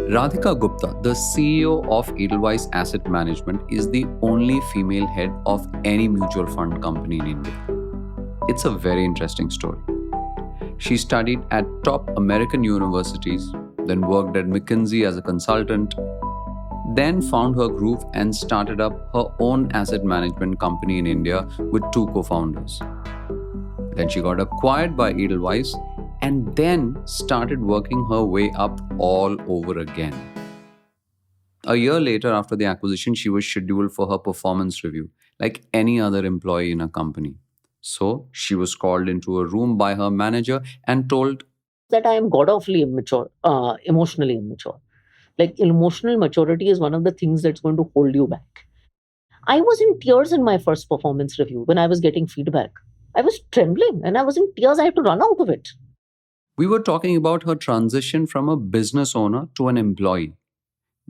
Radhika Gupta, the CEO of Edelweiss Asset Management, is the only female head of any mutual fund company in India. It's a very interesting story. She studied at top American universities, then worked at McKinsey as a consultant, then found her groove and started up her own asset management company in India with two co founders. Then she got acquired by Edelweiss and then started working her way up all over again. A year later, after the acquisition, she was scheduled for her performance review, like any other employee in a company. So she was called into a room by her manager and told, that I am god awfully immature, emotionally immature. Like emotional maturity is one of the things that's going to hold you back. I was in tears in my first performance review when I was getting feedback. I was trembling and I was in tears. I had to run out of it. we were talking about her transition from a business owner to an employee.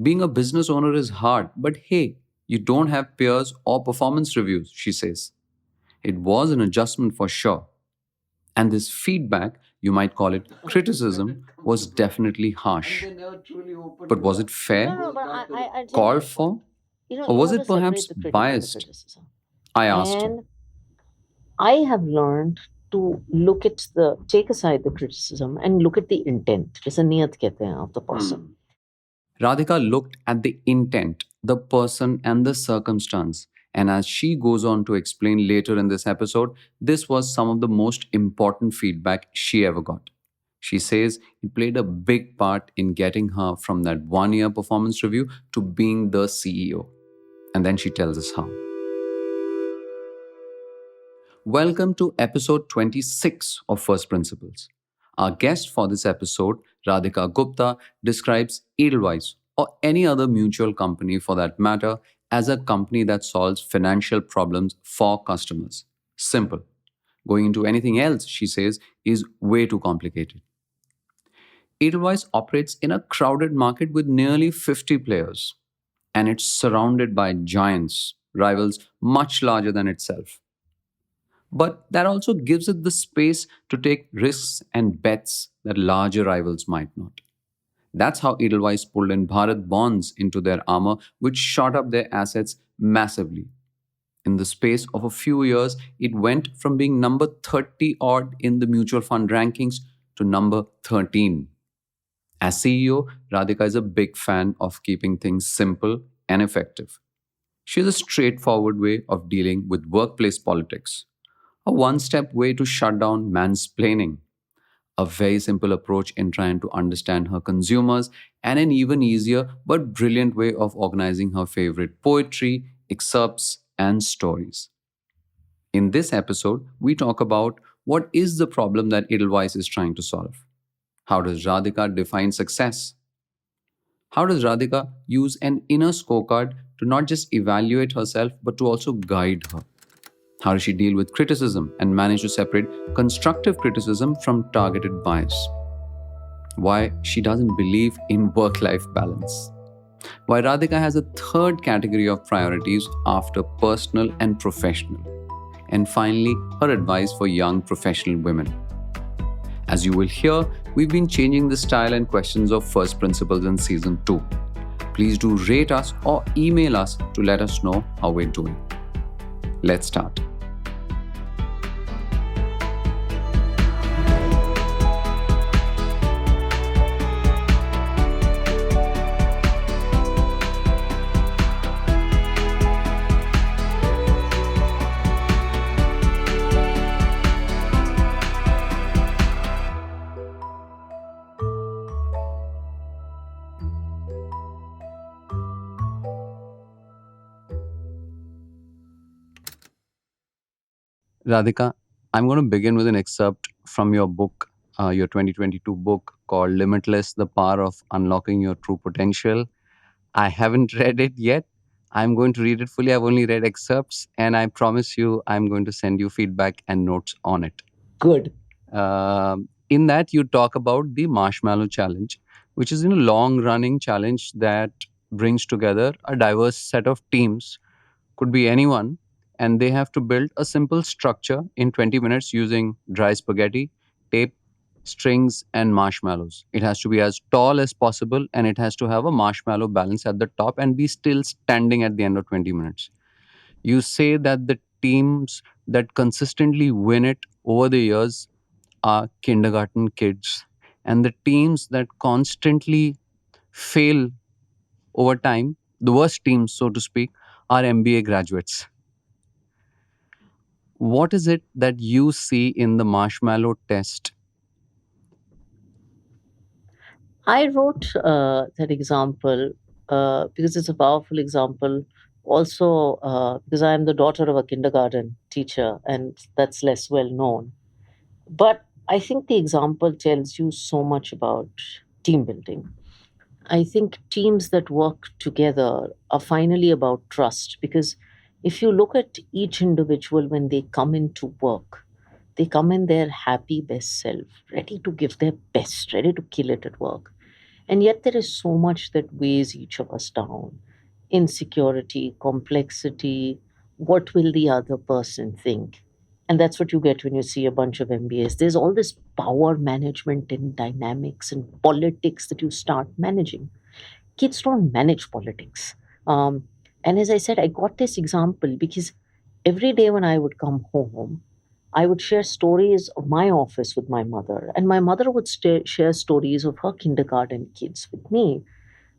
Being a business owner is hard, but hey, you don't have peers or performance reviews, she says. It was an adjustment for sure. And this feedback, you might call it criticism, was definitely harsh. But was it fair, No, but I tell called you what, for, you or was have to it separate perhaps the critic and the biased? criticism. I asked her. And I have learned to take aside the criticism and look at the intent, जैसे नियत कहते हैं, of the person. Radhika looked at the intent, the person, and the circumstance. And as she goes on to explain later in this episode, this was some of the most important feedback she ever got. She says it played a big part in getting her from that 1 year performance review to being the CEO. And then she tells us how. Welcome to episode 26 of First Principles. Our guest for this episode, Radhika Gupta, describes Edelweiss, or any other mutual company for that matter, as a company that solves financial problems for customers. Simple. Going into anything else, she says, is way too complicated. Edelweiss operates in a crowded market with nearly 50 players, and it's surrounded by giants, rivals much larger than itself. But that also gives it the space to take risks and bets that larger rivals might not. That's how Edelweiss pulled in Bharat Bonds into their armour, which shot up their assets massively. In the space of a few years, it went from being number 30 odd in the mutual fund rankings to number 13. As CEO, Radhika is a big fan of keeping things simple and effective. She has a straightforward way of dealing with workplace politics, a one step way to shut down mansplaining, a very simple approach in trying to understand her consumers, and an even easier but brilliant way of organizing her favorite poetry, excerpts, and stories. In this episode, we talk about what is the problem that Edelweiss is trying to solve. How does Radhika define success? How does Radhika use an inner scorecard to not just evaluate herself but to also guide her? How does she deal with criticism and manage to separate constructive criticism from targeted bias? Why she doesn't believe in work life balance? Why Radhika has a third category of priorities after personal and professional? And finally, her advice for young professional women. As you will hear, we've been changing the style and questions of First Principles in Season 2. Please do rate us or email us to let us know how we're doing. Let's start. Radhika, I'm going to begin with an excerpt from your book, your 2022 book called Limitless, The Power of Unlocking Your True Potential. I haven't read it yet. I'm going to read it fully. I've only read excerpts, and I promise you I'm going to send you feedback and notes on it. Good. In that, you talk about the Marshmallow Challenge, which is a long running challenge that brings together a diverse set of teams, could be anyone, and they have to build a simple structure in 20 minutes using dry spaghetti, tape, strings and marshmallows. It has to be as tall as possible, and it has to have a marshmallow balance at the top and be still standing at the end of 20 minutes. You say that the teams that consistently win it over the years are kindergarten kids, and the teams that constantly fail over time, the worst teams, so to speak, are MBA graduates. What is it that you see in the marshmallow test? I wrote that example because it's a powerful example. Also, because I am the daughter of a kindergarten teacher, and that's less well known. But I think the example tells you so much about team building. I think teams that work together are finally about trust, because if you look at each individual when they come into work, they come in their happy best self, ready to give their best, ready to kill it at work. And yet, there is so much that weighs each of us down: insecurity, complexity, what will the other person think? And that's what you get when you see a bunch of MBAs. There's all this power management and dynamics and politics that you start managing. Kids don't manage politics. Um, and as I said, I got this example because every day when I would come home, I would share stories of my office with my mother, and my mother would share stories of her kindergarten kids with me,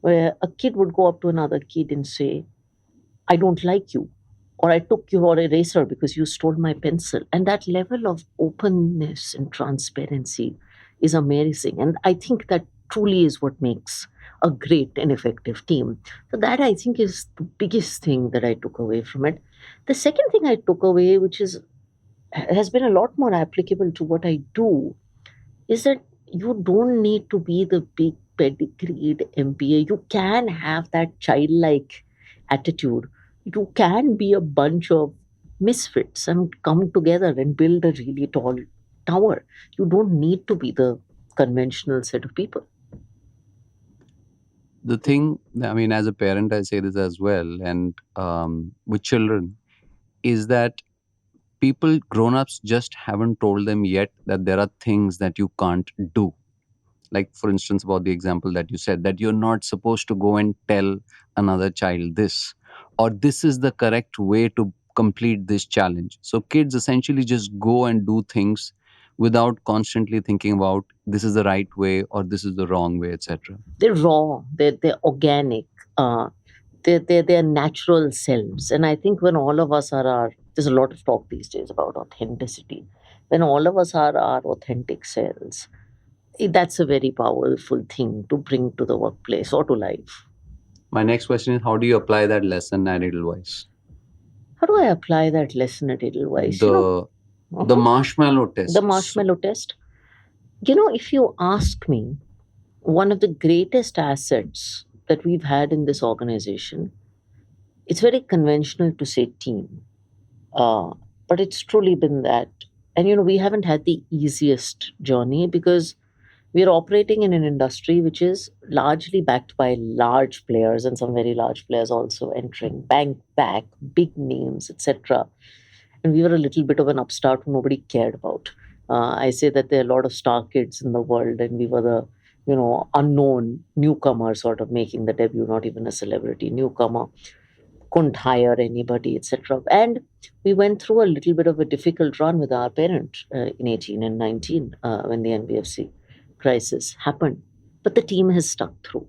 where a kid would go up to another kid and say, I don't like you, or I took your eraser because you stole my pencil. And that level of openness and transparency is amazing. And I think that truly is what makes a great and effective team. So, that I think is the biggest thing that I took away from it. The second thing I took away, which is has been a lot more applicable to what I do, is that you don't need to be the big pedigreed MBA. You can have that childlike attitude. You can be a bunch of misfits and come together and build a really tall tower. You don't need to be the conventional set of people. The thing, I mean, as a parent, I say this as well, and with children, is that people, grown ups, just haven't told them yet that there are things that you can't do. Like, for instance, about the example that you said, that you're not supposed to go and tell another child this, or this is the correct way to complete this challenge. So kids essentially just go and do things without constantly thinking about this is the right way or this is the wrong way, etc. They're raw, they're organic, uh, they're their natural selves. And I think when all of us are there's a lot of talk these days about authenticity. When all of us are our authentic selves, that's a very powerful thing to bring to the workplace or to life. My next question is, how do you apply that lesson at Edelweiss? How do I apply that lesson at Edelweiss? The marshmallow test. The marshmallow test. If you ask me, one of the greatest assets that we've had in this organization, it's very conventional to say team, uh, but it's truly been that. And we haven't had the easiest journey because we are operating in an industry which is largely backed by large players, and some very large players also entering, bank back, big names, etc. And we were a little bit of an upstart who nobody cared about. I say that there are a lot of star kids in the world, and we were the unknown newcomer, sort of making the debut, not even a celebrity newcomer, couldn't hire anybody, etc. And we went through a little bit of a difficult run with our parent in 18 and 19 when the NBFC crisis happened. But the team has stuck through.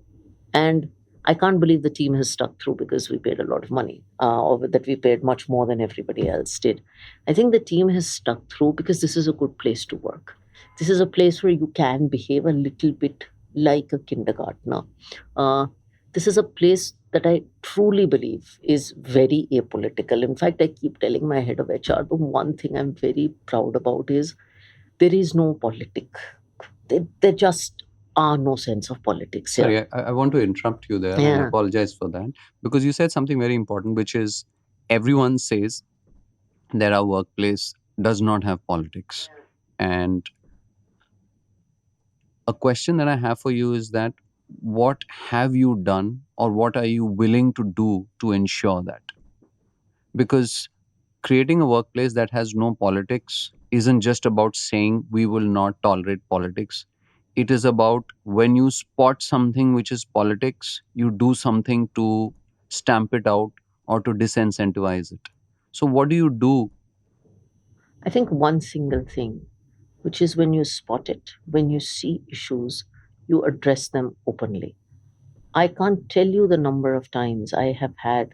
And I can't believe the team has stuck through because we paid a lot of money, or that we paid much more than everybody else did. I think the team has stuck through because this is a good place to work. This is a place where you can behave a little bit like a kindergartner. Uh, this is a place that I truly believe is very apolitical. In fact, I keep telling my head of HR, the one thing I'm very proud about is there is no politic. There just are no sense of politics here. Sorry, I want to interrupt you there, and I apologize for that, because you said something very important, which is everyone says that our workplace does not have politics. And a question that I have for you is that what have you done or what are you willing to do to ensure that? Because Creating a workplace that has no politics isn't just about saying we will not tolerate politics. It is about when you spot something which is politics, you do something to stamp it out or to disincentivize it. So, what do you do? I think one single thing, which is when you spot it, when you see issues, you address them openly. I can't tell you the number of times I have had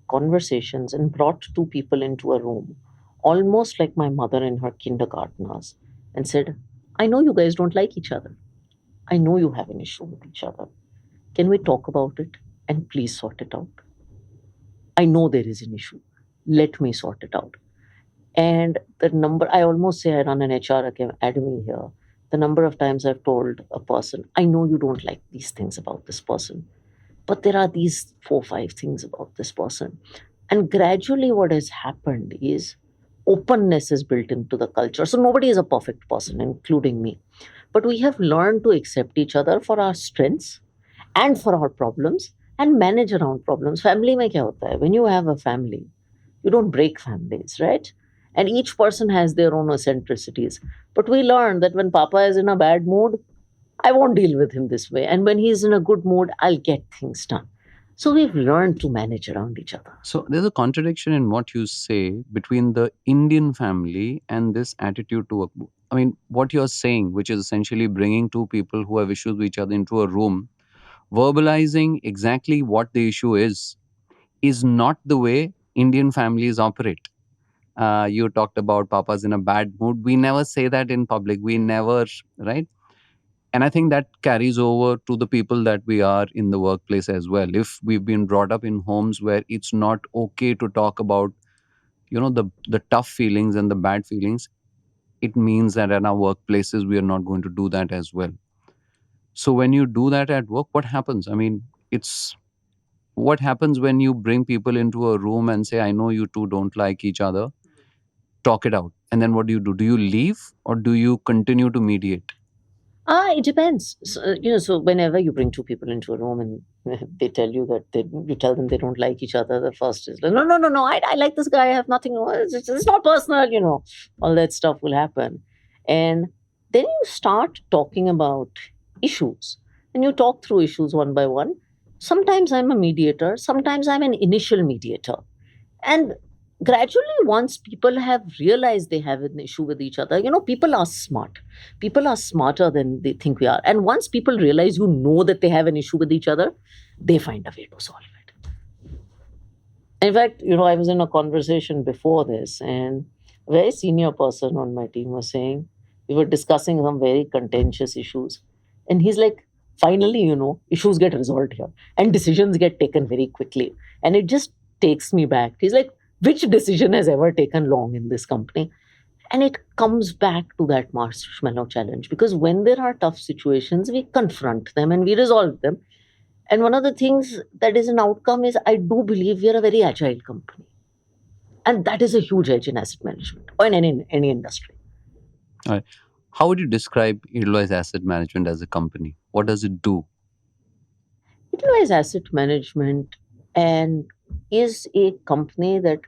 conversations and brought two people into a room, almost like my mother and her kindergartners, and said, I know you guys don't like each other. I know you have an issue with each other. Can we talk about it and please sort it out? I know there is an issue. Let me sort it out. And the number, I almost say I run an HR academy here. The number of times I've told a person, I know you don't like these things about this person, but there are these four, five things about this person. And gradually, what has happened is openness is built into the culture. So nobody is a perfect person, including me. But we have learned to accept each other for our strengths and for our problems and manage around problems. Family में क्या होता है? When you have a family, you don't break families, right? And each person has their own eccentricities. But we learned that when Papa is in a bad mood, I won't deal with him this way. And when he's in a good mood, I'll get things done. So we've learned to manage around each other. So, there's a contradiction in what you say between the Indian family and this attitude to work. I mean, what you're saying, which is essentially bringing two people who have issues with each other into a room, verbalizing exactly what the issue is not the way Indian families operate. You talked about papa's in a bad mood. We never say that in public. We never, right? And I think that carries over to the people that we are in the workplace as well. If we've been brought up in homes where it's not okay to talk about, the tough feelings and the bad feelings, it means that in our workplaces we are not going to do that as well. So when you do that at work, what happens? I mean, it's what happens when you bring people into a room and say, I know you two don't like each other, talk it out. And then what do you do? Do you leave or do you continue to mediate? It depends. So whenever you bring two people into a room and they tell you that you tell them they don't like each other, the first is like, no, no, no, no, I like this guy. I have nothing. It's not personal. All that stuff will happen, and then you start talking about issues, and you talk through issues one by one. Sometimes I'm a mediator. Sometimes I'm an initial mediator, and gradually, once people have realized they have an issue with each other, people are smart. People are smarter than they think we are. And once people realize that they have an issue with each other, they find a way to solve it. In fact, I was in a conversation before this, and a very senior person on my team was saying, we were discussing some very contentious issues. And he's like, finally, issues get resolved here and decisions get taken very quickly. And it just takes me back. He's like, which decision has ever taken long in this company? And it comes back to that marshmallow challenge, because when there are tough situations, we confront them and we resolve them. And one of the things that is an outcome is, I do believe we are a very agile company. And that is a huge edge in asset management or in any industry. All right. How would you describe Edelweiss Asset Management as a company? What does it do? Edelweiss Asset Management and is a company that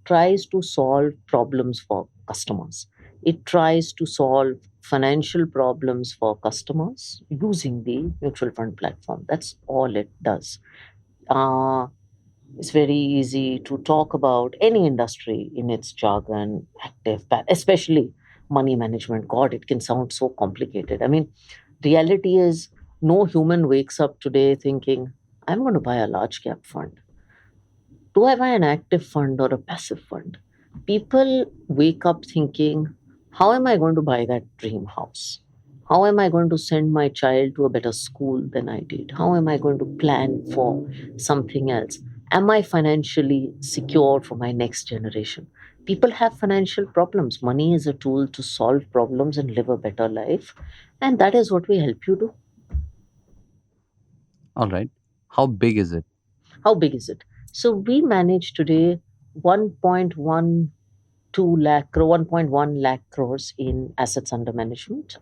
tries to solve problems for customers. It tries to solve financial problems for customers using the mutual fund platform. That's all it does. Uh, it's very easy to talk about any industry in its jargon, especially money management. God, it can sound so complicated. I mean, reality is no human wakes up today thinking, I'm going to buy a large cap fund. Do I buy an active fund or a passive fund? People wake up thinking, how am I going to buy that dream house? How am I going to send my child to a better school than I did? How am I going to plan for something else? Am I financially secure for my next generation? People have financial problems. Money is a tool to solve problems and live a better life. And that is what we help you do. All right. How big is it? How big is it? So we manage today 1.12 lakh, 1.1 lakh crores in assets under management.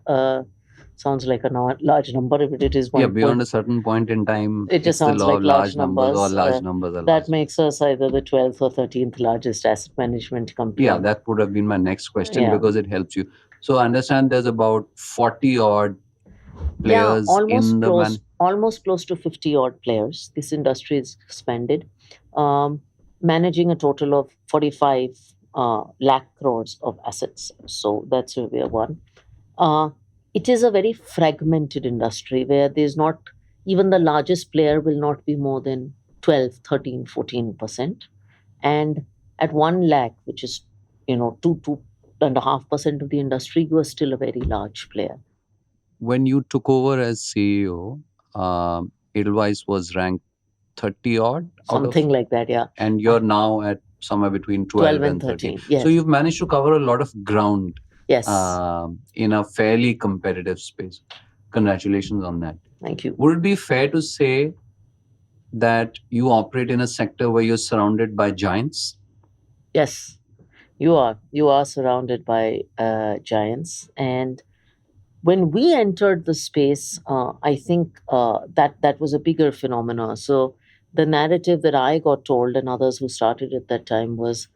sounds like a large number. If it is Yeah, one beyond point, a certain point in time, it just it's the sounds law like of large large numbers, or numbers. large numbers are That large. makes us either the 12th or 13th largest asset management company. Yeah, that would have been my next question, Yeah. because it helps you. So I understand there's about 40 odd players in the almost close to 50 odd players. This industry is expanded, um, managing a total of 45 lakh crores of assets. So that's where we are one. Uh, it is a very fragmented industry where there's not even the largest player will not be more than 12, 13, 14%. And at 1 lakh, which is, 2.5% of the industry, you are still a very large player. When you took over as CEO, Edelweiss was ranked 30 odd out of, something like that, yeah. and you're now at somewhere between 12 and 13. Yes. So you've managed to cover a lot of ground Yes. in a fairly competitive space. Congratulations on that. Thank you. Would it be fair to say that you operate in a sector where you're surrounded by giants? Yes, you are surrounded by giants. And when we entered the space, I think that was a bigger phenomena. So the narrative that I got told and others who started at that time was,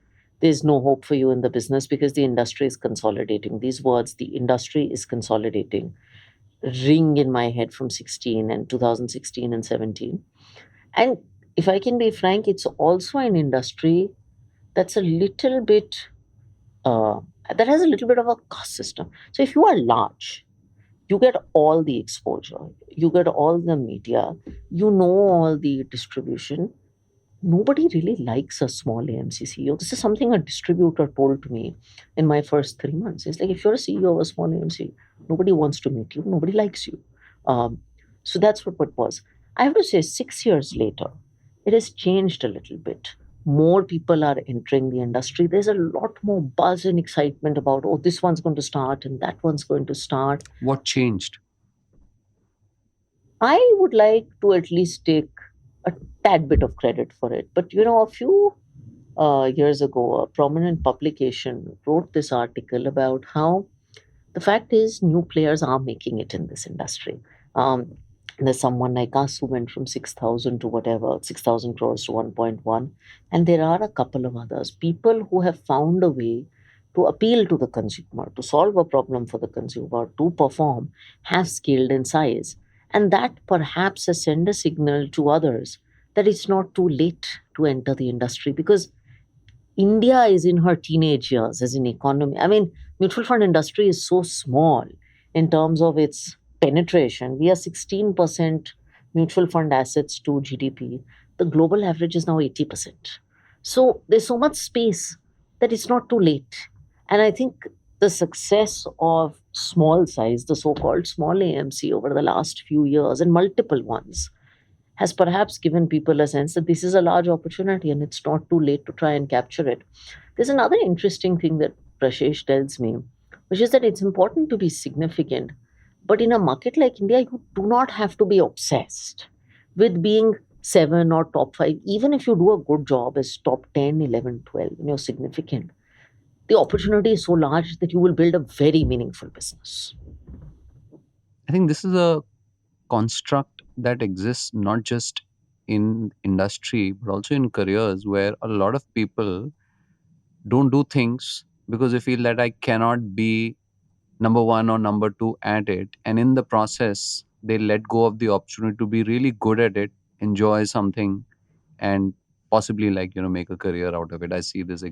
there's no hope for you in the business because the industry is consolidating. These words, the industry is consolidating, ring in my head from 16 and 2016 and 17. And if I can be frank, it's also an industry that's a little bit uh, that has a little bit of a cost system. So if you are large, you get all the exposure, you get all the media, you know all the distribution. Nobody really likes a small AMC CEO. This is something a distributor told me in my first 3 months. It's like, if you're a CEO of a small AMC, nobody wants to meet you, nobody likes you. So that's what it was. I have to say, 6 years later, it has changed a little bit. More people are entering the industry. There's a lot more buzz and excitement about, oh, this one's going to start and that one's going to start. What changed? I would like to at least take a tad bit of credit for it. But a few years ago, a prominent publication wrote this article about how the fact is new players are making it in this industry. Um, there's someone like us who went from 6,000 to whatever, 6,000 crores to 1.1. And there are a couple of others, people who have found a way to appeal to the consumer, to solve a problem for the consumer, to perform, have scaled in size. And that perhaps has sent a signal to others that it's not too late to enter the industry, because India is in her teenage years as an economy. I mean, mutual fund industry is so small in terms of its penetration. We are 16% mutual fund assets to GDP. The global average is now 80%. So there's so much space that it's not too late. And I think the success of small size, the so-called small AMC over the last few years, and multiple ones, has perhaps given people a sense that this is a large opportunity and it's not too late to try and capture it. There's another interesting thing that Prashesh tells me, which is that it's important to be significant. But in a market like India, you do not have to be obsessed with being 7 or top 5. Even if you do a good job as top 10, 11, 12, and you're significant, the opportunity is so large that you will build a very meaningful business. I think this is a construct that exists not just in industry but also in careers, where a lot of people don't do things because they feel that I cannot be number one or number two at it, and in the process they let go of the opportunity to be really good at it, enjoy something, and possibly, like, make a career out of it. I see this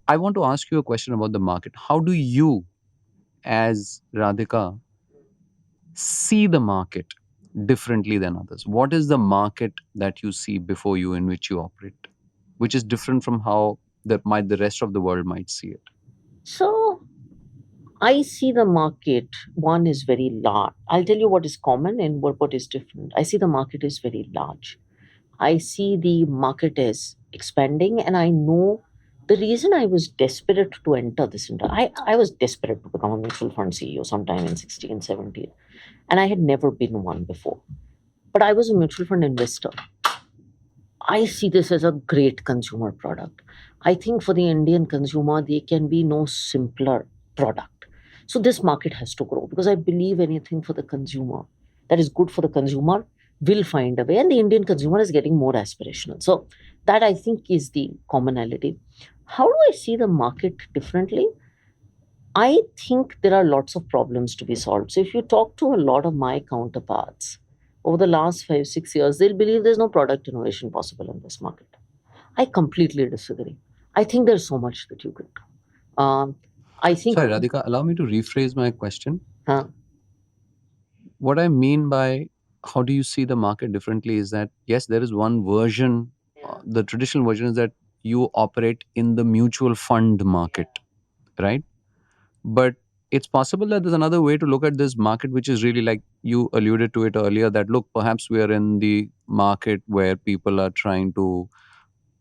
I want to ask you a question about the market. How do you, as Radhika, see the market differently than others? What is the market that you see before you, in which you operate, which is different from how the rest of the world might see it? So I see the market, one is very large. I'll tell you what is common and what is different. I see the market is very large. I see the market is expanding, and I know the reason I was desperate to enter this industry. I was desperate to become a mutual fund CEO sometime in 16, 17, and I had never been one before. But I was a mutual fund investor. I see this as a great consumer product. I think for the Indian consumer, there can be no simpler product. So this market has to grow because I believe anything for the consumer that is good for the consumer will find a way, and the Indian consumer is getting more aspirational. So that I think is the commonality. How do I see the market differently? I think there are lots of problems to be solved. So if you talk to a lot of my counterparts over the last 5, 6 years, they'll believe there's no product innovation possible in this market. I completely disagree. I think there's so much that you could do. I think. Sorry, Radhika, allow me to rephrase my question. Huh? What I mean by how do you see the market differently is that, yes, there is one version. The traditional version is that you operate in the mutual fund market, right? But it's possible that there's another way to look at this market, which is really like you alluded to it earlier, that look, perhaps we are in the market where people are trying to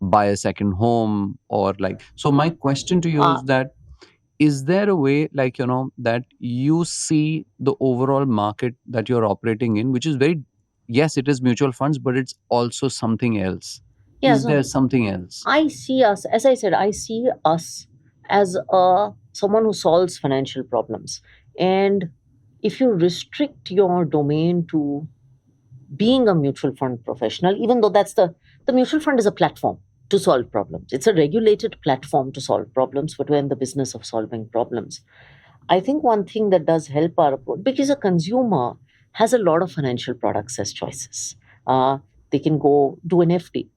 buy a second home, or like, so my question to you Uh, is that, is there a way, like, that you see the overall market that you're operating in, which is very, yes, it is mutual funds, but it's also something else? yeah, Is so there something else? I see us, as I said, I see us as someone who solves financial problems. And if you restrict your domain to being a mutual fund professional, even though the mutual fund is a platform to solve problems, it's a regulated platform to solve problems, but we're in the business of solving problems. I think one thing that does help our approach, because a consumer has a lot of financial products as choices. They can go do an FD,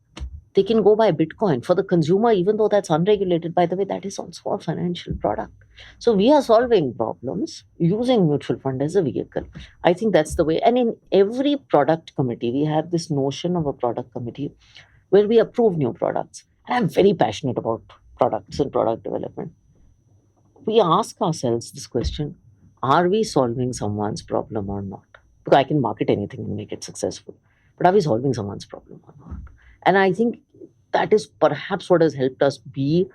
they can go buy Bitcoin. For the consumer, even though that's unregulated, by the way, that is also a financial product. So we are solving problems using mutual fund as a vehicle. I think that's the way. And in every product committee, we have this notion of a product committee where we approve new products. And I'm very passionate about products and product development. We ask ourselves this question: are we solving someone's problem or not? Because I can market anything and make it successful. But are we solving someone's problem or not? And I think that is perhaps what has helped us be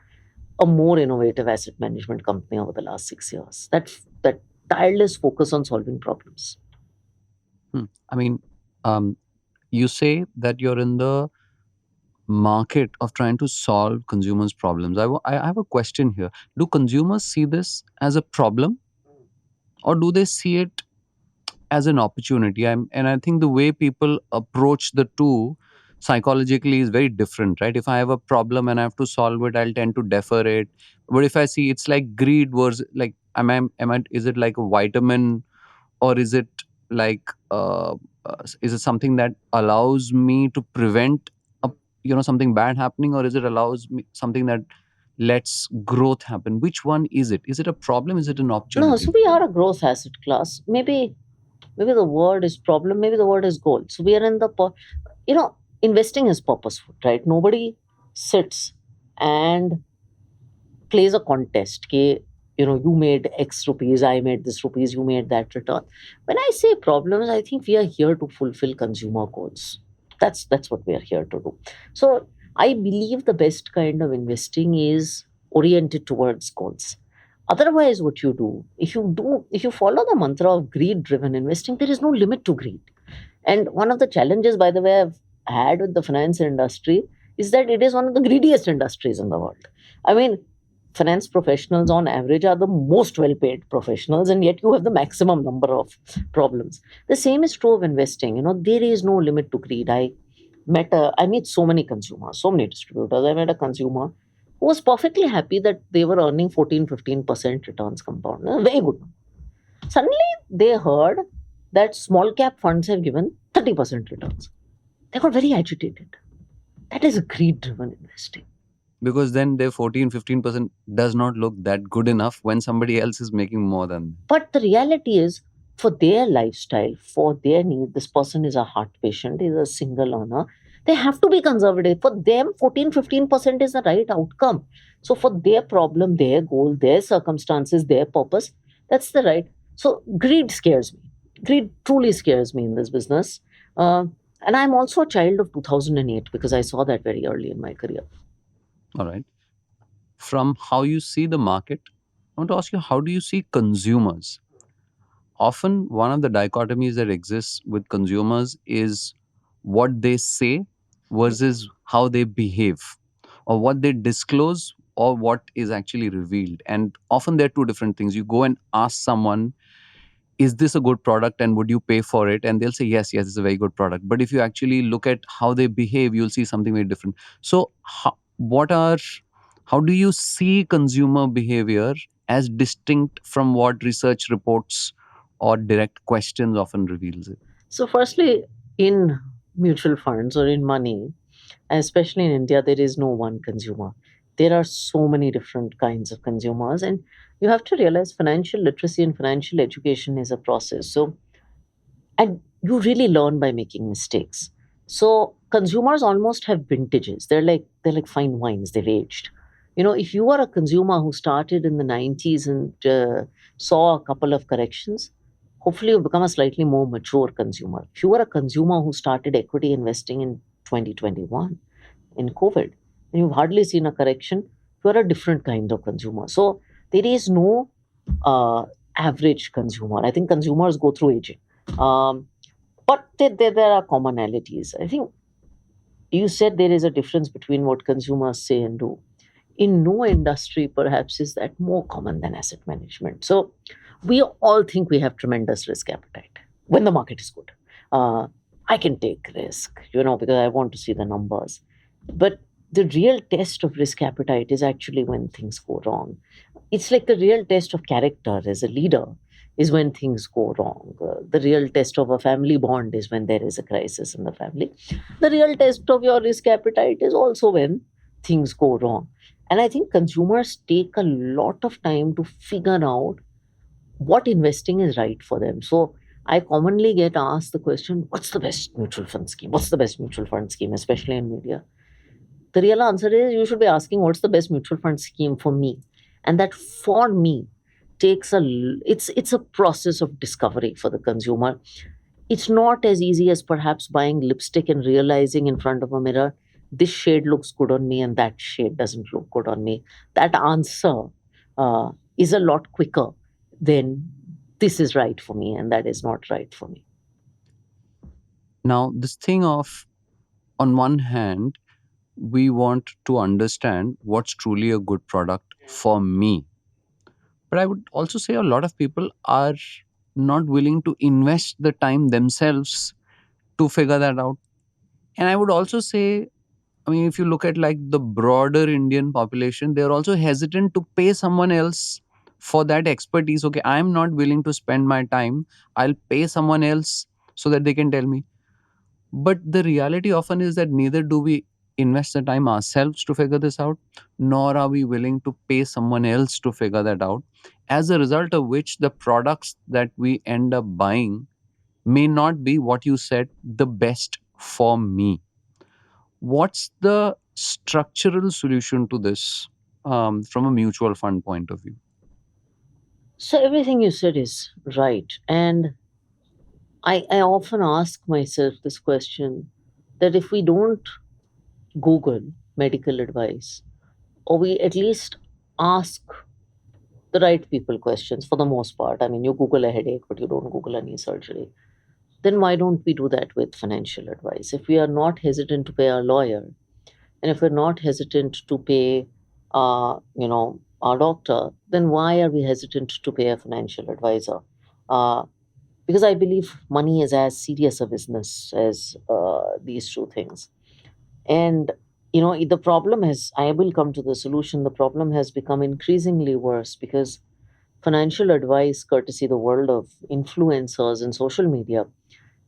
a more innovative asset management company over the last 6 years. That tireless focus on solving problems. I mean, um, you say that you're in the market of trying to solve consumers' problems. I have a question here. Do consumers see this as a problem, or do they see it as an opportunity? And I think the way people approach the two psychologically is very different, right? If I have a problem and I have to solve it, I'll tend to defer it. But if I see it's like greed versus, like, is it like a vitamin, or is it like is it something that allows me to prevent a, something bad happening, or is it allows me something that lets growth happen? Which one is it? Is it a problem? Is it an No, opportunity? so we are a growth asset class. Maybe the word is problem, maybe the word is goal. So we are in the you know, investing is purposeful, right? Nobody sits and plays a contest. You made X rupees, I made this rupees, you made that return. When I say problems, I think we are here to fulfill consumer goals. That's what we are here to do. So I believe the best kind of investing is oriented towards goals. Otherwise, what you do, if you follow the mantra of greed driven investing, there is no limit to greed. And one of the challenges, by the way, I've had with the finance industry is that it is one of the greediest industries in the world. I mean, finance professionals on average are the most well paid professionals, and yet you have the maximum number of problems. The same is true of investing. There is no limit to greed. I meet so many consumers, so many distributors. I met a consumer who was perfectly happy that they were earning 14-15% returns compound. Very good. Suddenly they heard that small cap funds have given 30% returns. They got very agitated. That is greed driven investing. Because then their 14-15% does not look that good enough when somebody else is making more than. But the reality is, for their lifestyle, for their need, this person is a heart patient, is a single owner. They have to be conservative. For them, 14-15% is the right outcome. So, for their problem, their goal, their circumstances, their purpose, that's the right. So, greed scares me. Greed truly scares me in this business. Uh, and I'm also a child of 2008 because I saw that very early in my career. All right. From how you see the market, I want to ask you, how do you see consumers? Often, one of the dichotomies that exists with consumers is what they say versus how they behave, or what they disclose or what is actually revealed. And often there are two different things. You go and ask someone, is this a good product and would you pay for it? And they'll say, yes, yes, it's a very good product. But if you actually look at how they behave, you'll see something very different. So, how do you see consumer behavior as distinct from what research reports or direct questions often reveals it? So, firstly, in mutual funds or in money, especially in India, there is no one consumer. There are so many different kinds of consumers, and you have to realize financial literacy and financial education is a process. So, and you really learn by making mistakes. So, consumers almost have vintages. They're like fine wines. They've aged. If you are a consumer who started in the 90s and saw a couple of corrections, hopefully you become a slightly more mature consumer. If you are a consumer who started equity investing in 2021 in COVID, and you've hardly seen a correction, you are a different kind of consumer. So there is no uh, average consumer. I think consumers go through aging. Um, but there are commonalities. I think you said there is a difference between what consumers say and do. In no industry, perhaps, is that more common than asset management. So we all think we have tremendous risk appetite when the market is good. Uh, I can take risk, because I want to see the numbers. But the real test of risk appetite is actually when things go wrong. It's like the real test of character as a leader is when things go wrong. The real test of a family bond is when there is a crisis in the family. The real test of your risk appetite is also when things go wrong. And I think consumers take a lot of time to figure out what investing is right for them. So I commonly get asked the question, what's the best mutual fund scheme? What's the best mutual fund scheme, especially in media? The real answer is you should be asking what's the best mutual fund scheme for me. And that for me it's a process of discovery for the consumer. It's not as easy as perhaps buying lipstick and realizing in front of a mirror, this shade looks good on me and that shade doesn't look good on me. That answer is a lot quicker than this is right for me and that is not right for me. Now, this thing of, on one hand, we want to understand what's truly a good product for me. But I would also say a lot of people are not willing to invest the time themselves to figure that out. And I would also say, I mean, if you look at like the broader Indian population, they're also hesitant to pay someone else for that expertise. Okay, I'm not willing to spend my time. I'll pay someone else so that they can tell me. But the reality often is that neither do we invest the time ourselves to figure this out, nor are we willing to pay someone else to figure that out. As a result of which, the products that we end up buying may not be what you said, the best for me. What's the structural solution to this from a mutual fund point of view? So everything you said is right. And I often ask myself this question that if we don't Google medical advice, or we at least ask the right people questions for the most part. I mean, you Google a headache, but you don't Google a knee surgery. Then why don't we do that with financial advice? If we are not hesitant to pay our lawyer, and if we're not hesitant to pay, our doctor, then why are we hesitant to pay a financial advisor? Uh, because I believe money is as serious a business as these two things. And the problem has, I will come to the solution. The problem has become increasingly worse because financial advice, courtesy the world of influencers and social media,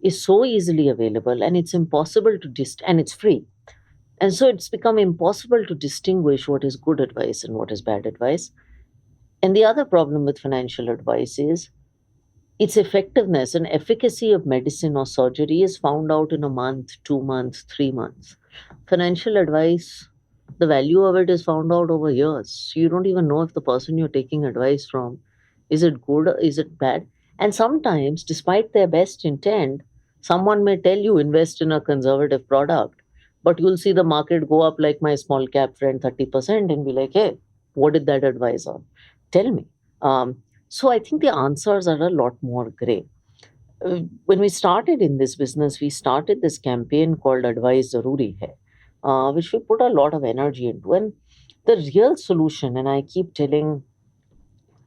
is so easily available and it's impossible to and it's free. And so it's become impossible to distinguish what is good advice and what is bad advice. And the other problem with financial advice is its effectiveness and efficacy of medicine or surgery is found out in a month, 2 months, 3 months. Financial advice, the value of it is found out over years. You don't even know if the person you're taking advice from, is it good or is it bad? And sometimes, despite their best intent, someone may tell you invest in a conservative product, but you'll see the market go up like my small cap friend 30% and be like, hey, what did that advisor tell me? So I think the answers are a lot more gray. When we started in this business, we started this campaign called Advice Zaruri Hai, which we put a lot of energy into. And The real solution, and I keep telling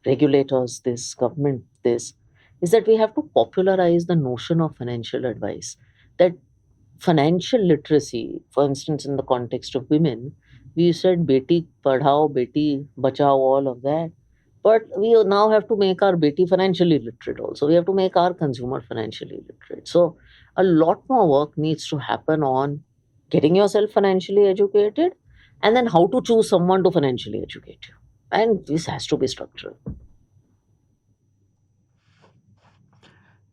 regulators this, government this, is that we have to popularize the notion of financial advice. That financial literacy, for instance, in the context of women, we said beti padhao, beti bachao, all of that. But we now have to make our beti financially literate also. We have to make our consumer financially literate. So a lot more work needs to happen on getting yourself financially educated and then how to choose someone to financially educate you. And this has to be structural.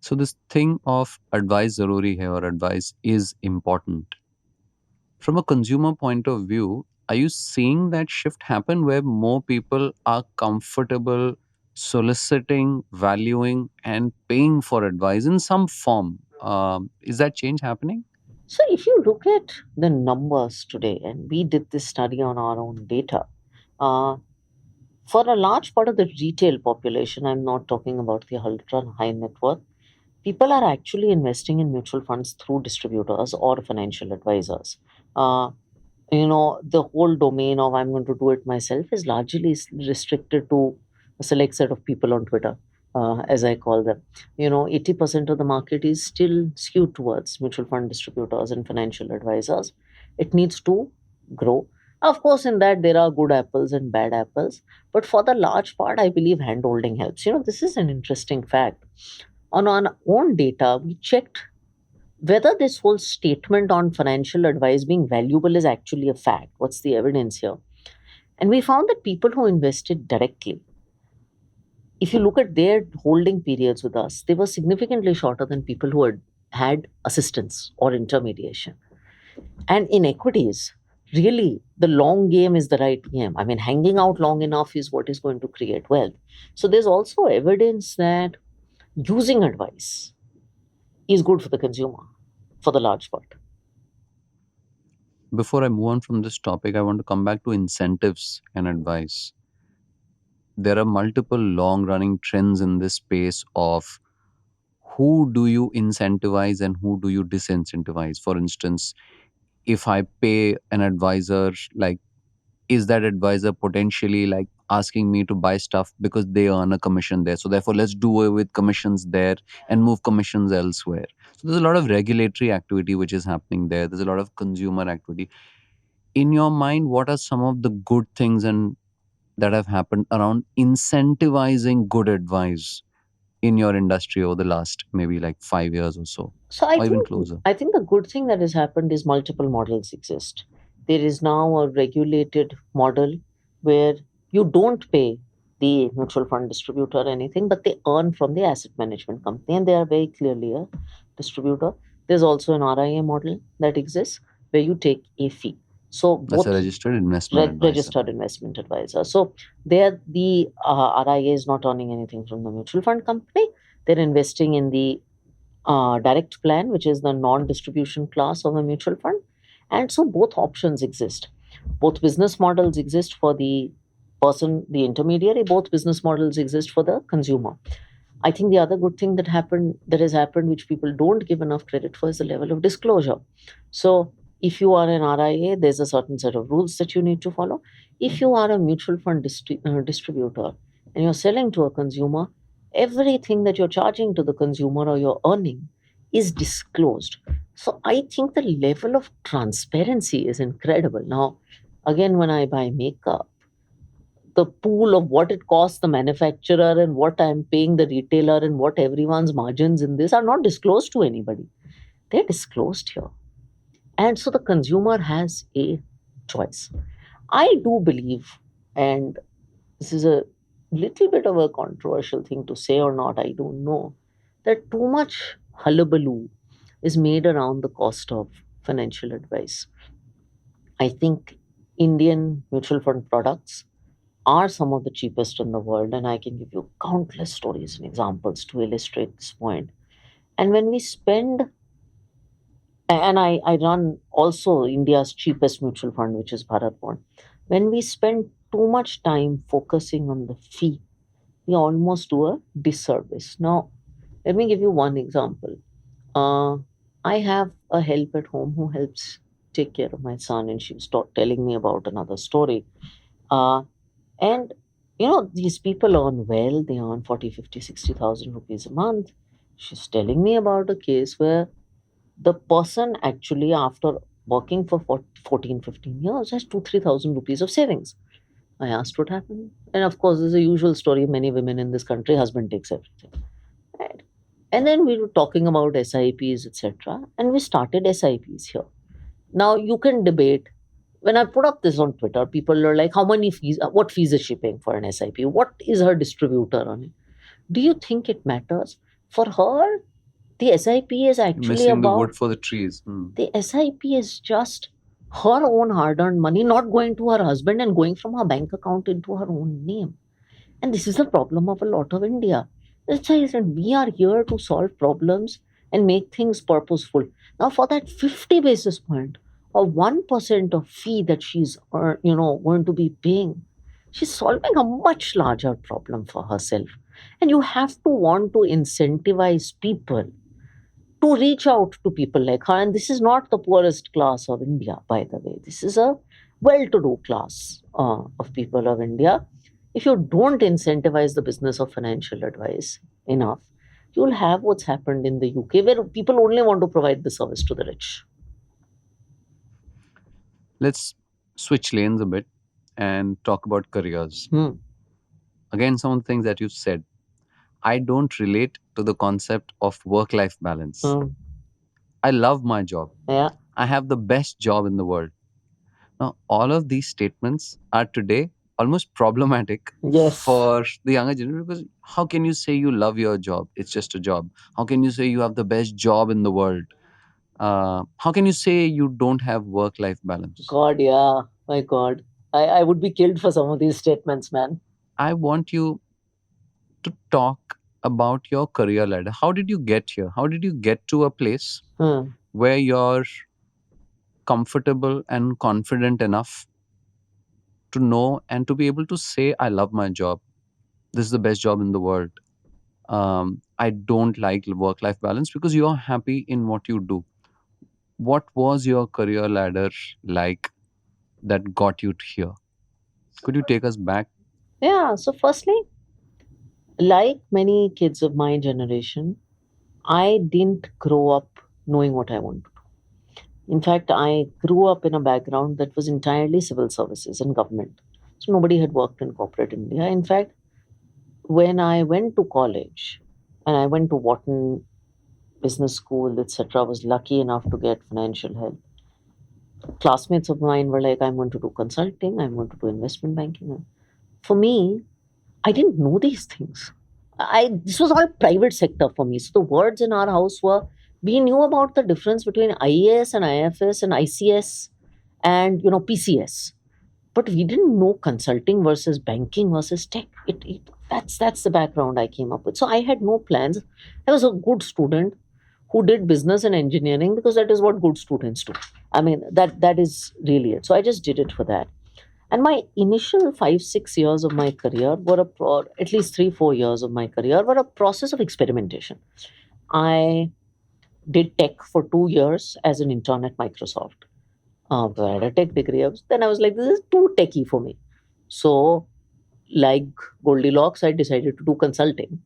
So this thing of advice zaruri hai or advice is important. From a consumer point of view, are you seeing that shift happen where more people are comfortable soliciting, valuing, and paying for advice in some form? Is that change happening? So if you look at the numbers today, and we did this study on our own data, uh, for a large part of the retail population, I'm not talking about the ultra high net worth, people are actually investing in mutual funds through distributors or financial advisors. Uh, the whole domain of I'm going to do it myself is largely restricted to a select set of people on Twitter, as I call them. 80% of the market is still skewed towards mutual fund distributors and financial advisors. It needs to grow. Of course, in that there are good apples and bad apples, but for the large part, I believe hand holding helps. This is an interesting fact. On our own data, we checked whether this whole statement on financial advice being valuable is actually a fact. What's the evidence here? And we found that people who invested directly, if you look at their holding periods with us, they were significantly shorter than people who had assistance or intermediation. And in equities, really, the long game is the right game. I mean, hanging out long enough is what is going to create wealth. So there's also evidence that using advice is good for the consumer for the large part. Before I move on from this topic, I want to come back to incentives and advice. There are multiple long running trends in this space of who do you incentivize and who do you disincentivize. For instance, if I pay an advisor, like, is that advisor potentially like asking me to buy stuff because they earn a commission there? So therefore, let's do away with commissions there and move commissions elsewhere. So there's a lot of regulatory activity which is happening there. There's a lot of consumer activity. In your mind, what are some of the good things and that have happened around incentivizing good advice in your industry over the last maybe like 5 years or so, So I or even think closer? I think the good thing that has happened is multiple models exist. There is now a regulated model where you don't pay the mutual fund distributor anything, but they earn from the asset management company, and they are very clearly a distributor. There's also an RIA model that exists where you take a fee. So That's a both registered investment advisor. registered investment advisor. So there, the RIA is not earning anything from the mutual fund company. They're investing in the direct plan, which is the non distribution class of a mutual fund. And so both options exist. Both business models exist for the person, the intermediary, both business models exist for the consumer. I think the other good thing that has happened, which people don't give enough credit for, is the level of disclosure. So, if you are an RIA, there's a certain set of rules that you need to follow. If you are a mutual fund distributor and you're selling to a consumer, everything that you're charging to the consumer or you're earning is disclosed. So, I think the level of transparency is incredible. Now, again, when I buy makeup, the pool of what it costs the manufacturer and what I'm paying the retailer and what everyone's margins in this are not disclosed to anybody. They're disclosed here. And so the consumer has a choice. I do believe, and this is a little bit of a controversial thing to say or not, I don't know, that too much hullabaloo is made around the cost of financial advice. I think Indian mutual fund products are some of the cheapest in the world, and I can give you countless stories and examples to illustrate this point. And when we spend, and I run also India's cheapest mutual fund, which is Bharat Bond. When we spend too much time focusing on the fee, we almost do a disservice. Now, let me give you one example. Uh, I have a help at home who helps take care of my son, and she was telling me about another story. Uh, and these people earn well, they earn 40, 50, 60,000 rupees a month. She's telling me about a case where the person actually, after working for 14, 15 years, has 2, 3,000 rupees of savings. I asked what happened. And of course, this is a usual story. Many women in this country, husband takes everything. Right. And then we were talking about SIPs, etc. And we started SIPs here. Now you can debate. When I put up this on Twitter, people are like, how many fees, what fees is she paying for an SIP? What is her distributor on it? Do you think it matters? For her, the SIP is actually Missing the about wood for the trees. the SIP is just her own hard earned money not going to her husband and going from her bank account into her own name. And this is the problem of a lot of India. That's why I said we are here to solve problems and make things purposeful. Now, for that 50 basis point or 1% of fee that she's going to be paying, she's solving a much larger problem for herself. And you have to want to incentivize people to reach out to people like her. And this is not the poorest class of India, by the way. This is a well to do class of people of India. If you don't incentivize the business of financial advice enough, you'll have what's happened in the UK, where people only want to provide the service to the rich. Let's switch lanes a bit and talk about careers. Hmm. Again, some of the things that you said, I don't relate to the concept of work life balance. Hmm. I love my job. Yeah. I have the best job in the world. Now, all of these statements are today almost problematic Yes. for the younger generation, because how can you say you love your job? It's just a job. How can you say you have the best job in the world? How can you say you don't have work life balance? God, yeah. My God. I would be killed for some of these statements, man. I want you to talk about your career ladder. How did you get here? How did you get to a place where you're comfortable and confident enough to know and to be able to say, I love my job. This is the best job in the world. I don't like work life balance, because you're happy in what you do. What was your career ladder like that got you here? Could you take us back? Yeah. So, firstly, like many kids of my generation, I didn't grow up knowing what I wanted. In fact, I grew up in a background that was entirely civil services and government. So nobody had worked in corporate India. In fact, when I went to college and I went to Wharton Business School, etc., I was lucky enough to get financial help. Classmates of mine were like, I'm going to do consulting, I'm going to do investment banking. For me, I didn't know these things. This was all private sector for me. So the words in our house were, we knew about the difference between IAS and IFS and ICS and PCS, but we didn't know consulting versus banking versus tech. That's the background I came up with. So I had no plans. I was a good student who did business and engineering because that is what good students do. I mean, that is really it. So I just did it for that. And my initial 5, 6 years of my career were at least 3, 4 years of my career were a process of experimentation. I did tech for 2 years as an intern at Microsoft. I had a tech degree. Then I was like, this is too techy for me. So, like Goldilocks, I decided to do consulting.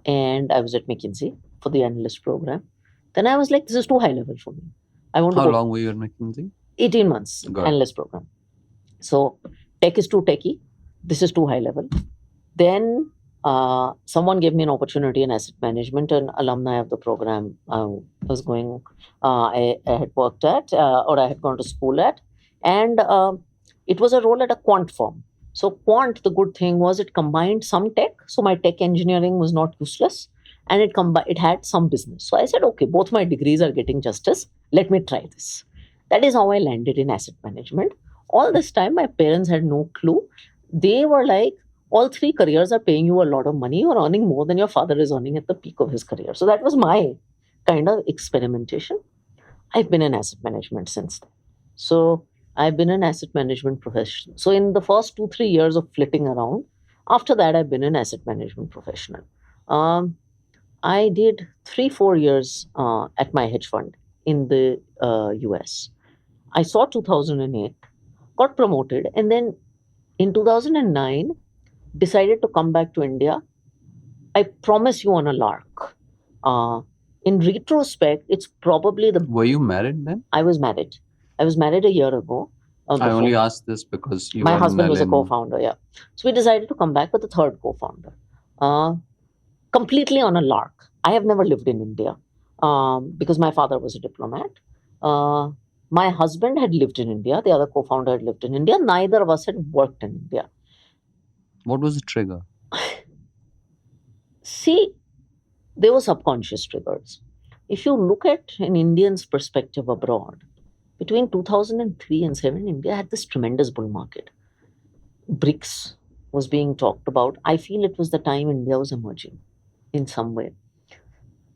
And I was at McKinsey for the analyst program. Then I was like, this is too high level for me. I want to How go long were you at McKinsey? 18 months Got it. analyst program. So, tech is too techy. This is too high level. Then someone gave me an opportunity in asset management, an alumni of the program was going, I had worked at, or I had gone to school at. And it was a role at a quant firm. So, quant, the good thing was it combined some tech. So, my tech engineering was not useless. And it had some business. So, I said, okay, both my degrees are getting justice. Let me try this. That is how I landed in asset management. All this time, my parents had no clue. They were like, all three careers are paying you a lot of money. You're earning more than your father is earning at the peak of his career. So that was my kind of experimentation. I've been in asset management since then. So I've been an asset management professional. So in the first 2, 3 years of flitting around, after that, I've been an asset management professional. Um, I did 3, 4 years at my hedge fund in the US. I saw 2008, got promoted, and then In 2009, decided to come back to India. I promise you on a lark. Uh, in retrospect, it's probably the. Were you married then? I was married. I was married a year ago. I only Before. asked this because you My and husband was a Nalin. co-founder, yeah. So we decided to come back with a third co-founder. Uh, Completely on a lark. I have never lived in India because my father was a diplomat. Uh, my husband had lived in India. The other co-founder had lived in India. Neither of us had worked in India. What was the trigger? See, they were subconscious triggers. If you look at an Indian's perspective abroad, between 2003 and 7, India had this tremendous bull market. BRICS was being talked about. I feel it was the time India was emerging in some way.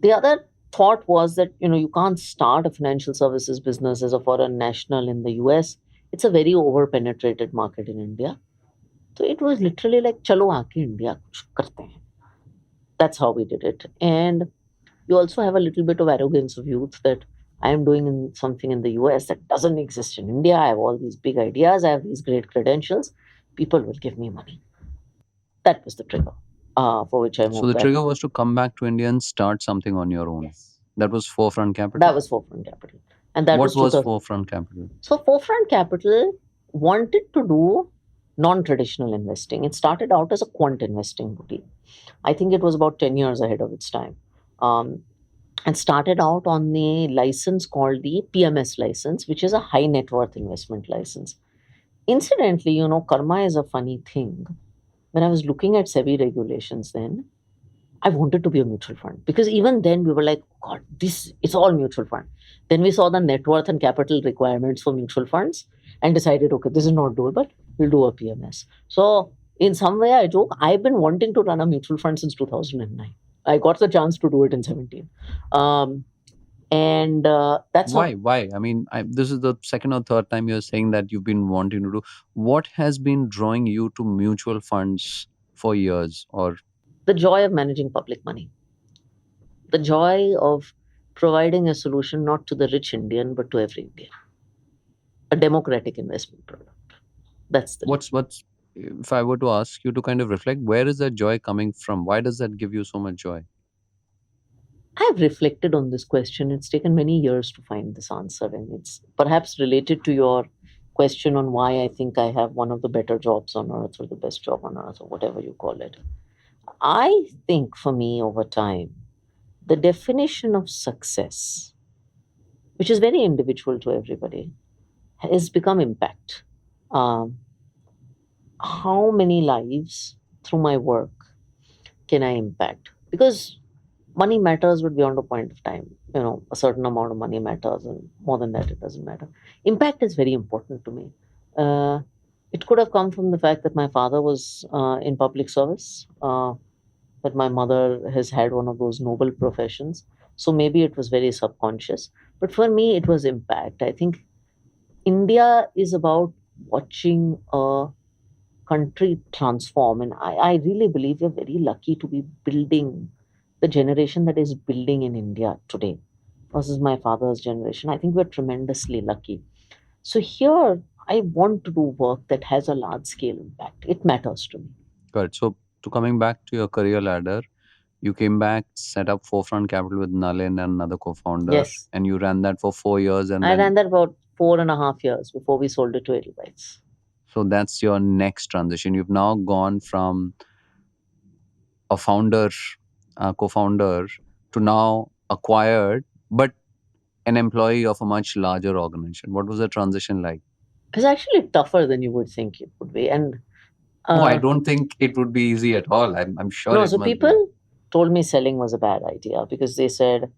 The other thought was that you can't start a financial services business as a foreign national in the US. It's a very over penetrated market in India. So it was literally like chalo aake India kuch karte hain. That's how we did it. And you also have a little bit of arrogance of youth that I am doing something in the US that doesn't exist in India. I have all these big ideas, I have these great credentials. People will give me money. That was the trigger for which I moved So the back. trigger was to come back to India and start something on your own. Yes. That was Forefront Capital. That was Forefront Capital. And that What was 2000. Forefront Capital? So Forefront Capital wanted to do non-traditional investing. It started out as a quant investing boutique. I think it was about 10 years ahead of its time. And started out on the license called the PMS license, which is a high net worth investment license. Incidentally, karma is a funny thing. When I was looking at SEBI regulations then, I wanted to be a mutual fund because even then we were like, God, it's all mutual fund. Then we saw the net worth and capital requirements for mutual funds and decided, okay, this is not doable. We'll do a PMS. So in some way, I joke, I've been wanting to run a mutual fund since 2009. I got the chance to do it in 17. And that's why. I mean, this is the second or third time you're saying that you've been wanting to do. What has been drawing you to mutual funds for years? Or the joy of managing public money, the joy of providing a solution not to the rich Indian but to every Indian, a democratic investment product. That's the what's if I were to ask you to kind of reflect, where is that joy coming from? Why does that give you so much joy? I've reflected on this question. It's taken many years to find this answer, and it's perhaps related to your question on why I think I have one of the better jobs on earth or the best job on earth or whatever you call it. I think for me over time, the definition of success, which is very individual to everybody, has become impact. Um, how many lives through my work can I impact? Because money matters, but beyond a point of time, a certain amount of money matters, and more than that, it doesn't matter. Impact is very important to me. It could have come from the fact that my father was in public service, that my mother has had one of those noble professions. So maybe it was very subconscious. But for me, it was impact. I think India is about watching a country transform. And I really believe we're very lucky to be building the generation that is building in India today versus my father's generation. I think we're tremendously lucky. So here, I want to do work that has a large scale impact. It matters to me. Good. So to coming back to your career ladder, you came back, set up Forefront Capital with Nalin and another co-founder. Yes. And you ran that for 4 years. And I then, ran that about 4.5 years before we sold it to Edelweiss. so that's your next transition. You've now gone from a founder, co-founder, to now acquired, but an employee of a much larger organization. What was the transition like? It's actually tougher than you would think it would be. And I don't think it would be easy at all. I'm sure. no, it so must be. people told me selling was a bad idea because they said,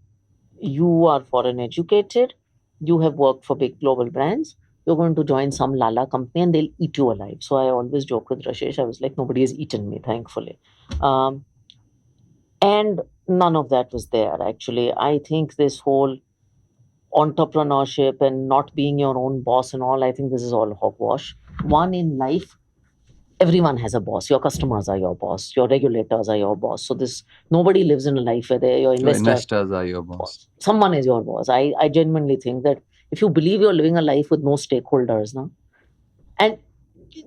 you are foreign educated, you have worked for big global brands, you're going to join some Lala company and they'll eat you alive. So I always joke with Rashesh, I was like, nobody has eaten me, thankfully. And none of that was there, actually. I think this whole entrepreneurship and not being your own boss and all, I think this is all hogwash. One, in life, everyone has a boss. Your customers are your boss. Your regulators are your boss. So nobody lives in a life where your investors are your boss. Someone is your boss. I genuinely think that if you believe you're living a life with no stakeholders, and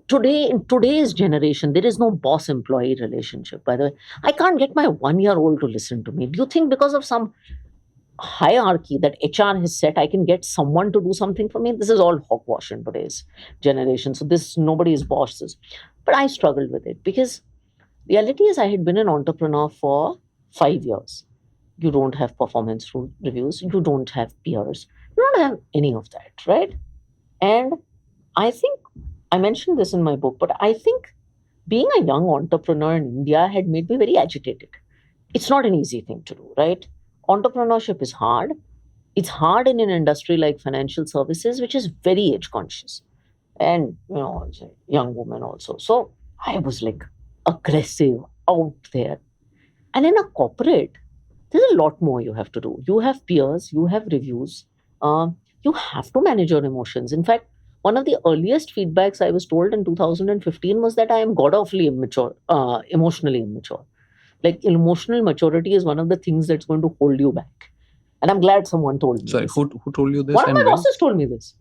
Today, in today's generation, there is no boss employee relationship. By the way, I can't get my 1 year old to listen to me. Do you think because of some hierarchy that HR has set, I can get someone to do something for me? This is all hogwash in today's generation. So this nobody is bosses. But I struggled with it because reality is I had been an entrepreneur for 5 years. You don't have performance reviews, you don't have peers, you don't have any of that, right? And I think I mentioned this in my book, but I think being a young entrepreneur in India had made me very agitated. It's not an easy thing to do, right? Entrepreneurship is hard. It's hard in an industry like financial services, which is very age conscious. And, it's a young woman also. So I was like aggressive out there. And in a corporate, there's a lot more you have to do. You have peers, you have reviews, you have to manage your emotions. In fact, one of the earliest feedbacks I was told in 2015 was that I am god awfully immature, emotionally immature. Like emotional maturity is one of the things that's going to hold you back. And I'm glad someone told me. Sorry, this. who told you this? One of and my when? bosses told me this.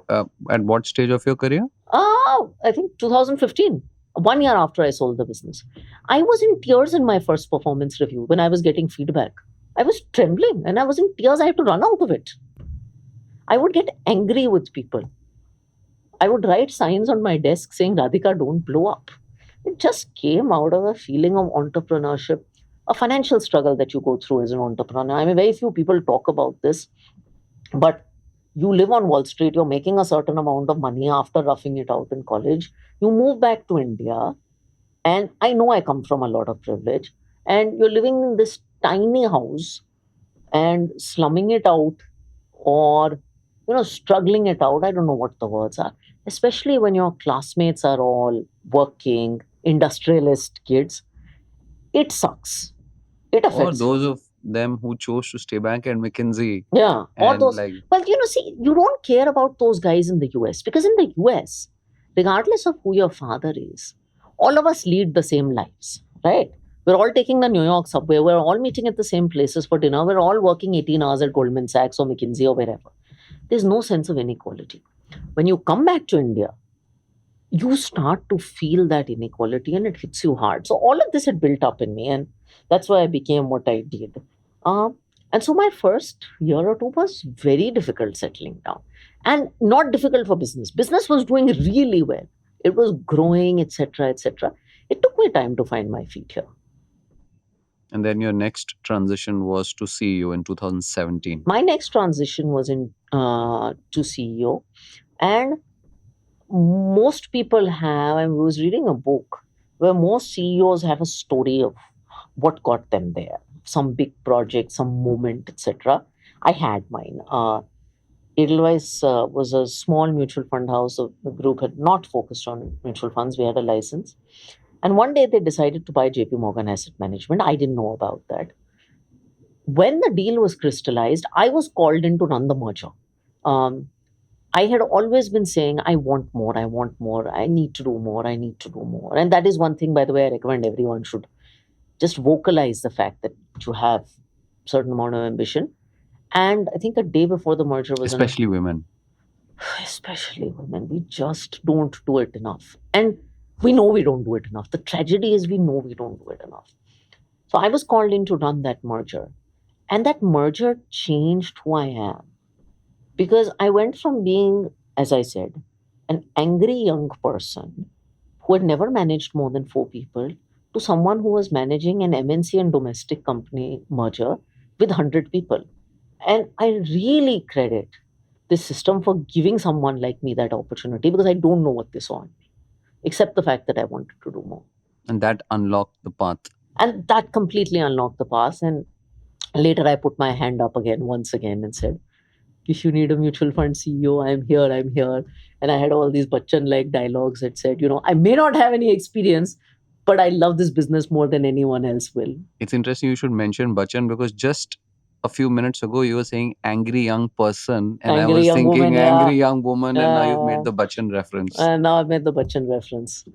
At what stage of your career? I think 2015, 1 year after I sold the business. I was in tears in my first performance review when I was getting feedback. I was trembling and I was in tears. I had to run out of it. I would get angry with people. I would write signs on my desk saying, Radhika, don't blow up. It just came out of a feeling of entrepreneurship, a financial struggle that you go through as an entrepreneur. I mean, very few people talk about this, but you live on Wall Street, you're making a certain amount of money after roughing it out in college. You move back to India, and I know I come from a lot of privilege, and you're living in this tiny house and slumming it out or struggling it out. I don't know what the words are, especially when your classmates are all working industrialist kids. It sucks. It Or affects you. those of them who chose to stay back at McKinsey. Yeah, or And those. like, Well, see, you don't care about those guys in the US because in the US, regardless of who your father is, all of us lead the same lives, right? We're all taking the New York subway. We're all meeting at the same places for dinner. We're all working 18 hours at Goldman Sachs or McKinsey or wherever. There's no sense of inequality. When you come back to India, you start to feel that inequality and it hits you hard. So all of this had built up in me, and that's why I became what I did. Uh, and so my first year or two was very difficult settling down, and not difficult for business. Business was doing really well. It was growing, etc., etc. It took me time to find my feet here. and then your next transition was to CEO in 2017. My next transition was in to CEO, and most people have. I was reading a book where most CEOs have a story of what got them there, some big project, some moment, etc. I had mine. Edelweiss was a small mutual fund house. The group had not focused on mutual funds. We had a license. And one day they decided to buy JP Morgan Asset Management. I didn't know about that. When the deal was crystallized, I was called in to run the merger. Um, I had always been saying, I want more, I want more, I need to do more, I need to do more. And that is one thing, by the way, I recommend everyone should just vocalize the fact that you have certain amount of ambition. And I think a day before the merger was Especially women. especially women, we just don't do it enough. And we know we don't do it enough. The tragedy is we know we don't do it enough. So I was called in to run that merger. And that merger changed who I am. Because I went from being, as I said, an angry young person who had never managed more than 4 people to someone who was managing an MNC and domestic company merger with 100 people. And I really credit this system for giving someone like me that opportunity because I don't know what they saw in me, except the fact that I wanted to do more. And that unlocked the path. And that completely unlocked the path. And later I put my hand up again, once again, and said, if you need a mutual fund CEO, I'm here, I'm here. And I had all these Bachchan-like dialogues that said, I may not have any experience, but I love this business more than anyone else will. It's interesting you should mention Bachchan because just a few minutes ago you were saying angry young person, and I Angry was young thinking woman, yeah. angry young woman, and now you've Yeah. made the Bachchan reference. And now I've made the Bachchan reference.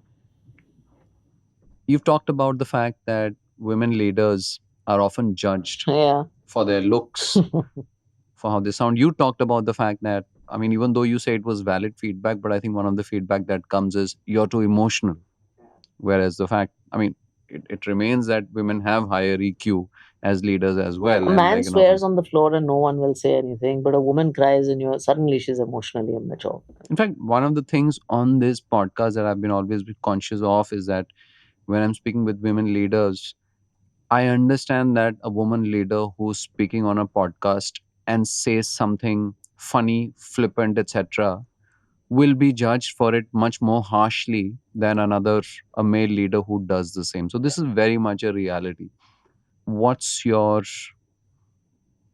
You've talked about the fact that women leaders are often judged Yeah. for their looks, for how they sound. You talked about the fact that I mean, even though you say it was valid feedback, but I think one of the feedback that comes is you're too emotional. Whereas the fact, I mean, it remains that women have higher EQ as leaders as well. A And man like, you know, swears on the floor and no one will say anything, but a woman cries and suddenly she's emotionally immature. in fact, one of the things on this podcast that I've been always been conscious of is that when I'm speaking with women leaders, I understand that a woman leader who's speaking on a podcast and says something funny, flippant, etc., will be judged for it much more harshly than a male leader who does the same. So this is very much a reality. What's your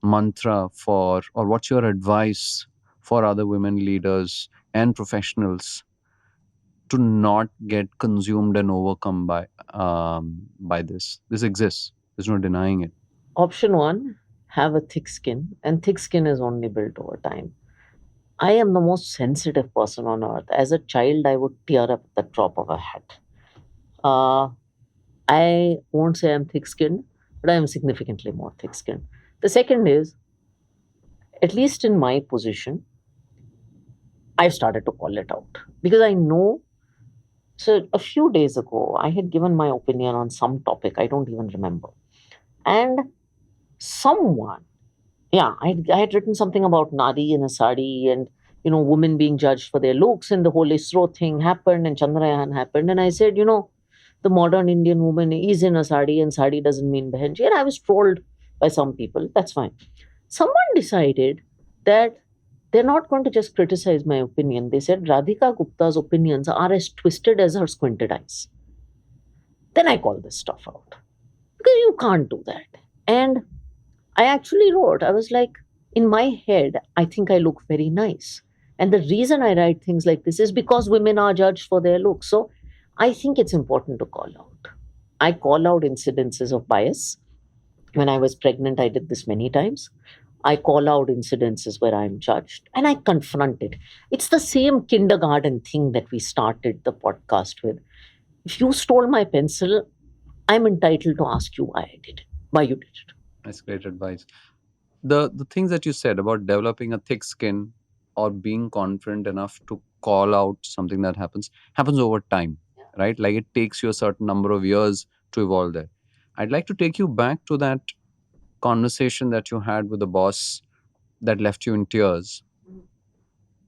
mantra for, or what's your advice for other women leaders and professionals to not get consumed and overcome by this? This exists. There's no denying it. Option one, have a thick skin, and thick skin is only built over time. I am the most sensitive person on earth. As a child, I would tear up the drop of a hat. Uh, I won't say I'm thick skinned, but I am significantly more thick skinned. The second is, at least in my position, I've started to call it out because I know. So, a few days ago, I had given my opinion on some topic, I don't even remember. And someone, yeah, I had written something about Nadi in a sari and, women being judged for their looks, and the whole ISRO thing happened and Chandrayaan happened. And I said, the modern Indian woman is in a sari and sari doesn't mean behenji. And I was trolled by some people. That's fine. Someone decided that they're not going to just criticize my opinion. They said Radhika Gupta's opinions are as twisted as her squinted eyes. Then I call this stuff out because you can't do that. And I actually wrote, I was like, in my head, I think I look very nice. And the reason I write things like this is because women are judged for their looks. So I think it's important to call out. I call out incidences of bias. When I was pregnant, I did this many times. I call out incidences where I'm judged and I confront it. It's the same kindergarten thing that we started the podcast with. If you stole my pencil, I'm entitled to ask you why I did it, why you did it. That's great advice. The things that you said about developing a thick skin or being confident enough to call out something that happens over time, right? Like it takes you a certain number of years to evolve there. I'd like to take you back to that conversation that you had with the boss that left you in tears.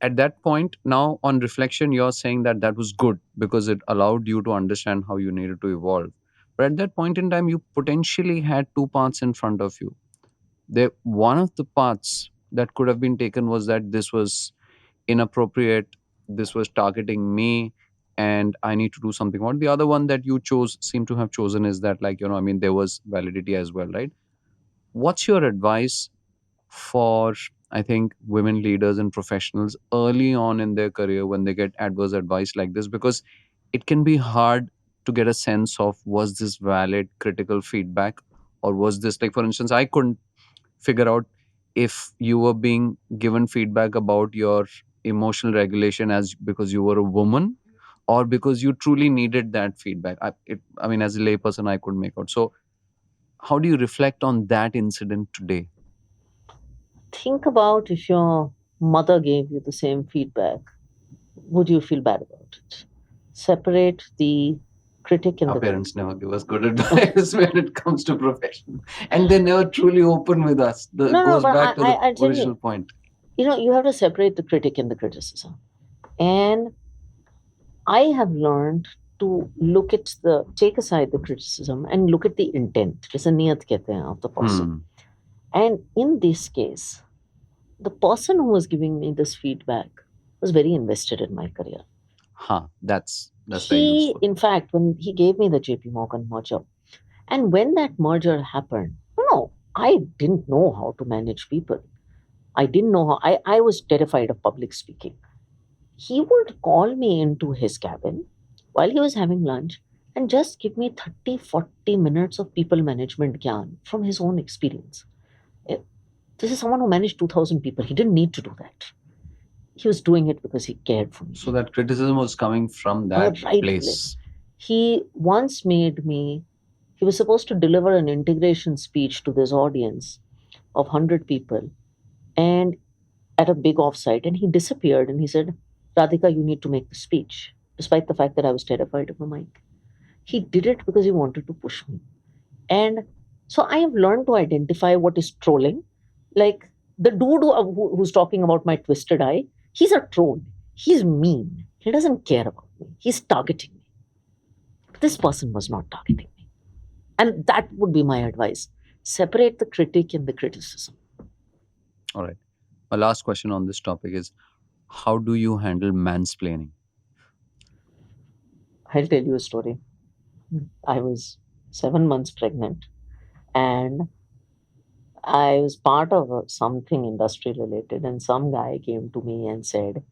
At that point, now on reflection, you're saying that that was good because it allowed you to understand how you needed to evolve. But at that point in time, you potentially had two paths in front of you. One of the paths that could have been taken was that this was inappropriate, this was targeting me, and I need to do something about it. The other one that you seem to have chosen, is that, like, I mean, there was validity as well, right? What's your advice for, I think, women leaders and professionals early on in their career when they get adverse advice like this? Because it can be hard to get a sense of, was this valid critical feedback, or was this, like, for instance, I couldn't figure out if you were being given feedback about your emotional regulation as because you were a woman, or because you truly needed that feedback. I mean, as a layperson, I couldn't make out. So how do you reflect on that incident today? Think about if your mother gave you the same feedback, would you feel bad about it? Separate the critic and Our the parents never give us good advice when it comes to profession, and they never truly open with us. The no, goes but back to the I tell original you, point. you have to separate the critic and the criticism. And I have learned to take aside the criticism and look at the intent, जैसे नियत कहते हैं, of the person. And in this case, the person who was giving me this feedback was very invested in my career. That's very useful. In fact, when he gave me the JP Morgan merger, and when that merger happened, I didn't know how to manage people. I didn't know how, I was terrified of public speaking. He would call me into his cabin while he was having lunch and just give me 30, 40 minutes of people management gyan from his own experience. Eh, This is someone who managed 2,000 people. He didn't need to do that. He was doing it because he cared for me. So that criticism was coming from that Right place. He once made me, he was supposed to deliver an integration speech to this audience of 100 people. And at a big offsite, and he disappeared and he said, Radhika, you need to make the speech, despite the fact that I was terrified of the mic. He did it because he wanted to push me. And so I have learned to identify what is trolling. Like the dude who's talking about my twisted eye, he's a troll. He's mean. He doesn't care about me. He's targeting me. But this person was not targeting me. And that would be my advice. Separate the critic and the criticism. All right. My last question on this topic is, how do you handle mansplaining? I'll tell you a story. I was 7 months pregnant and I was part of something industry related, and some guy came to me and said,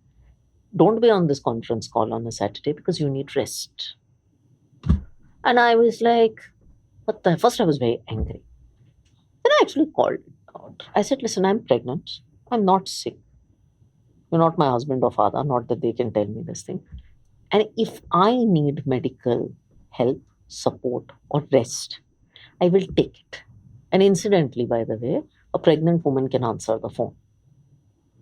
don't be on this conference call on a Saturday because you need rest. And I was like, what the? First, I was very angry. Then I actually called it out. I said, listen, I'm pregnant. I'm not sick. You're not my husband or father, not that they can tell me this thing. And if I need medical help, support, or rest, I will take it. And incidentally, by the way, a pregnant woman can answer the phone.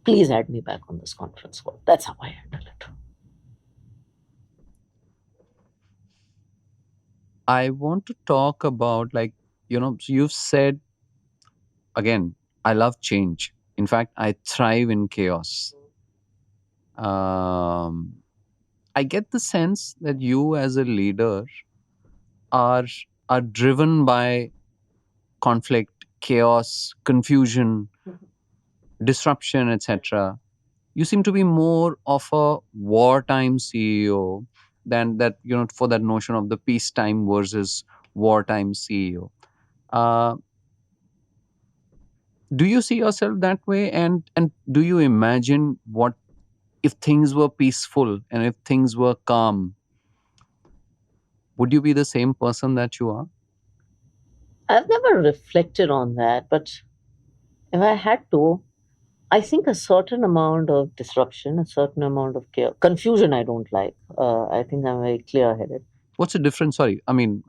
Please add me back on this conference call. That's how I handle it. I want to talk about, like, so you've said, again, I love change. In fact, I thrive in chaos. Um, I get the sense that you as a leader are are driven by conflict, chaos, confusion, disruption, etc. You seem to be more of a wartime CEO than that, for that notion of the peacetime versus wartime CEO. Uh, do you see yourself that way? And do you imagine what if things were peaceful and if things were calm? Would you be the same person that you are? I've never reflected on that, but if I had to, I think a certain amount of disruption, a certain amount of chaos, confusion, I don't like. I think I'm very clear headed. What's the difference? Sorry, I mean,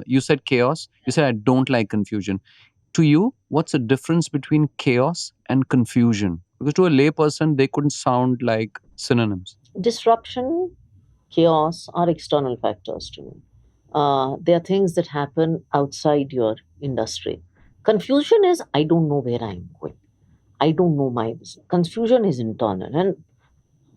you said chaos. You said I don't like confusion. To you, what's the difference between chaos and confusion? Because to a layperson, they couldn't sound like synonyms. Disruption, chaos are external factors to me. They are things that happen outside your industry. Confusion is, I don't know where I'm going. I don't know my business. Confusion is internal. And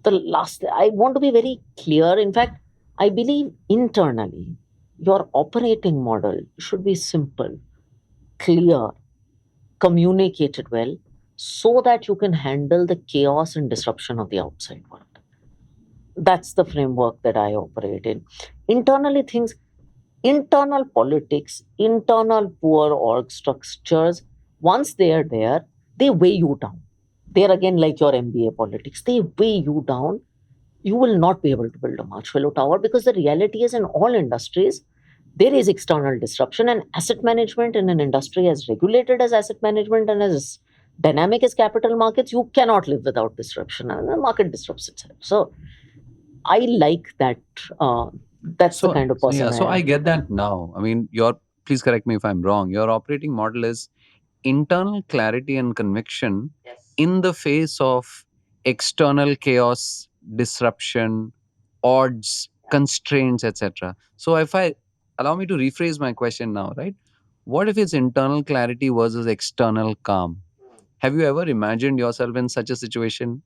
the last, I want to be very clear. In fact, I believe internally, your operating model should be simple, clear, communicated well, so that you can handle the chaos and disruption of the outside world. That's the framework that I operate in. Internally, things, internal politics, internal poor org structures, once they are there, they weigh you down. They're again like your MBA politics, they weigh you down. You will not be able to build a marshmallow tower because the reality is in all industries, there is external disruption, and asset management in an industry as regulated as asset management and as dynamic as capital markets, you cannot live without disruption, and the market disrupts itself. So I like that. That's the So, kind of so yeah, person I so I am. get that now. I mean, please correct me if I'm wrong. Your operating model is internal clarity and conviction in the face of external chaos, disruption, odds, constraints, etc. So, if I allow me to rephrase my question now, right? What if it's internal clarity versus external calm? Have you ever imagined yourself in such a situation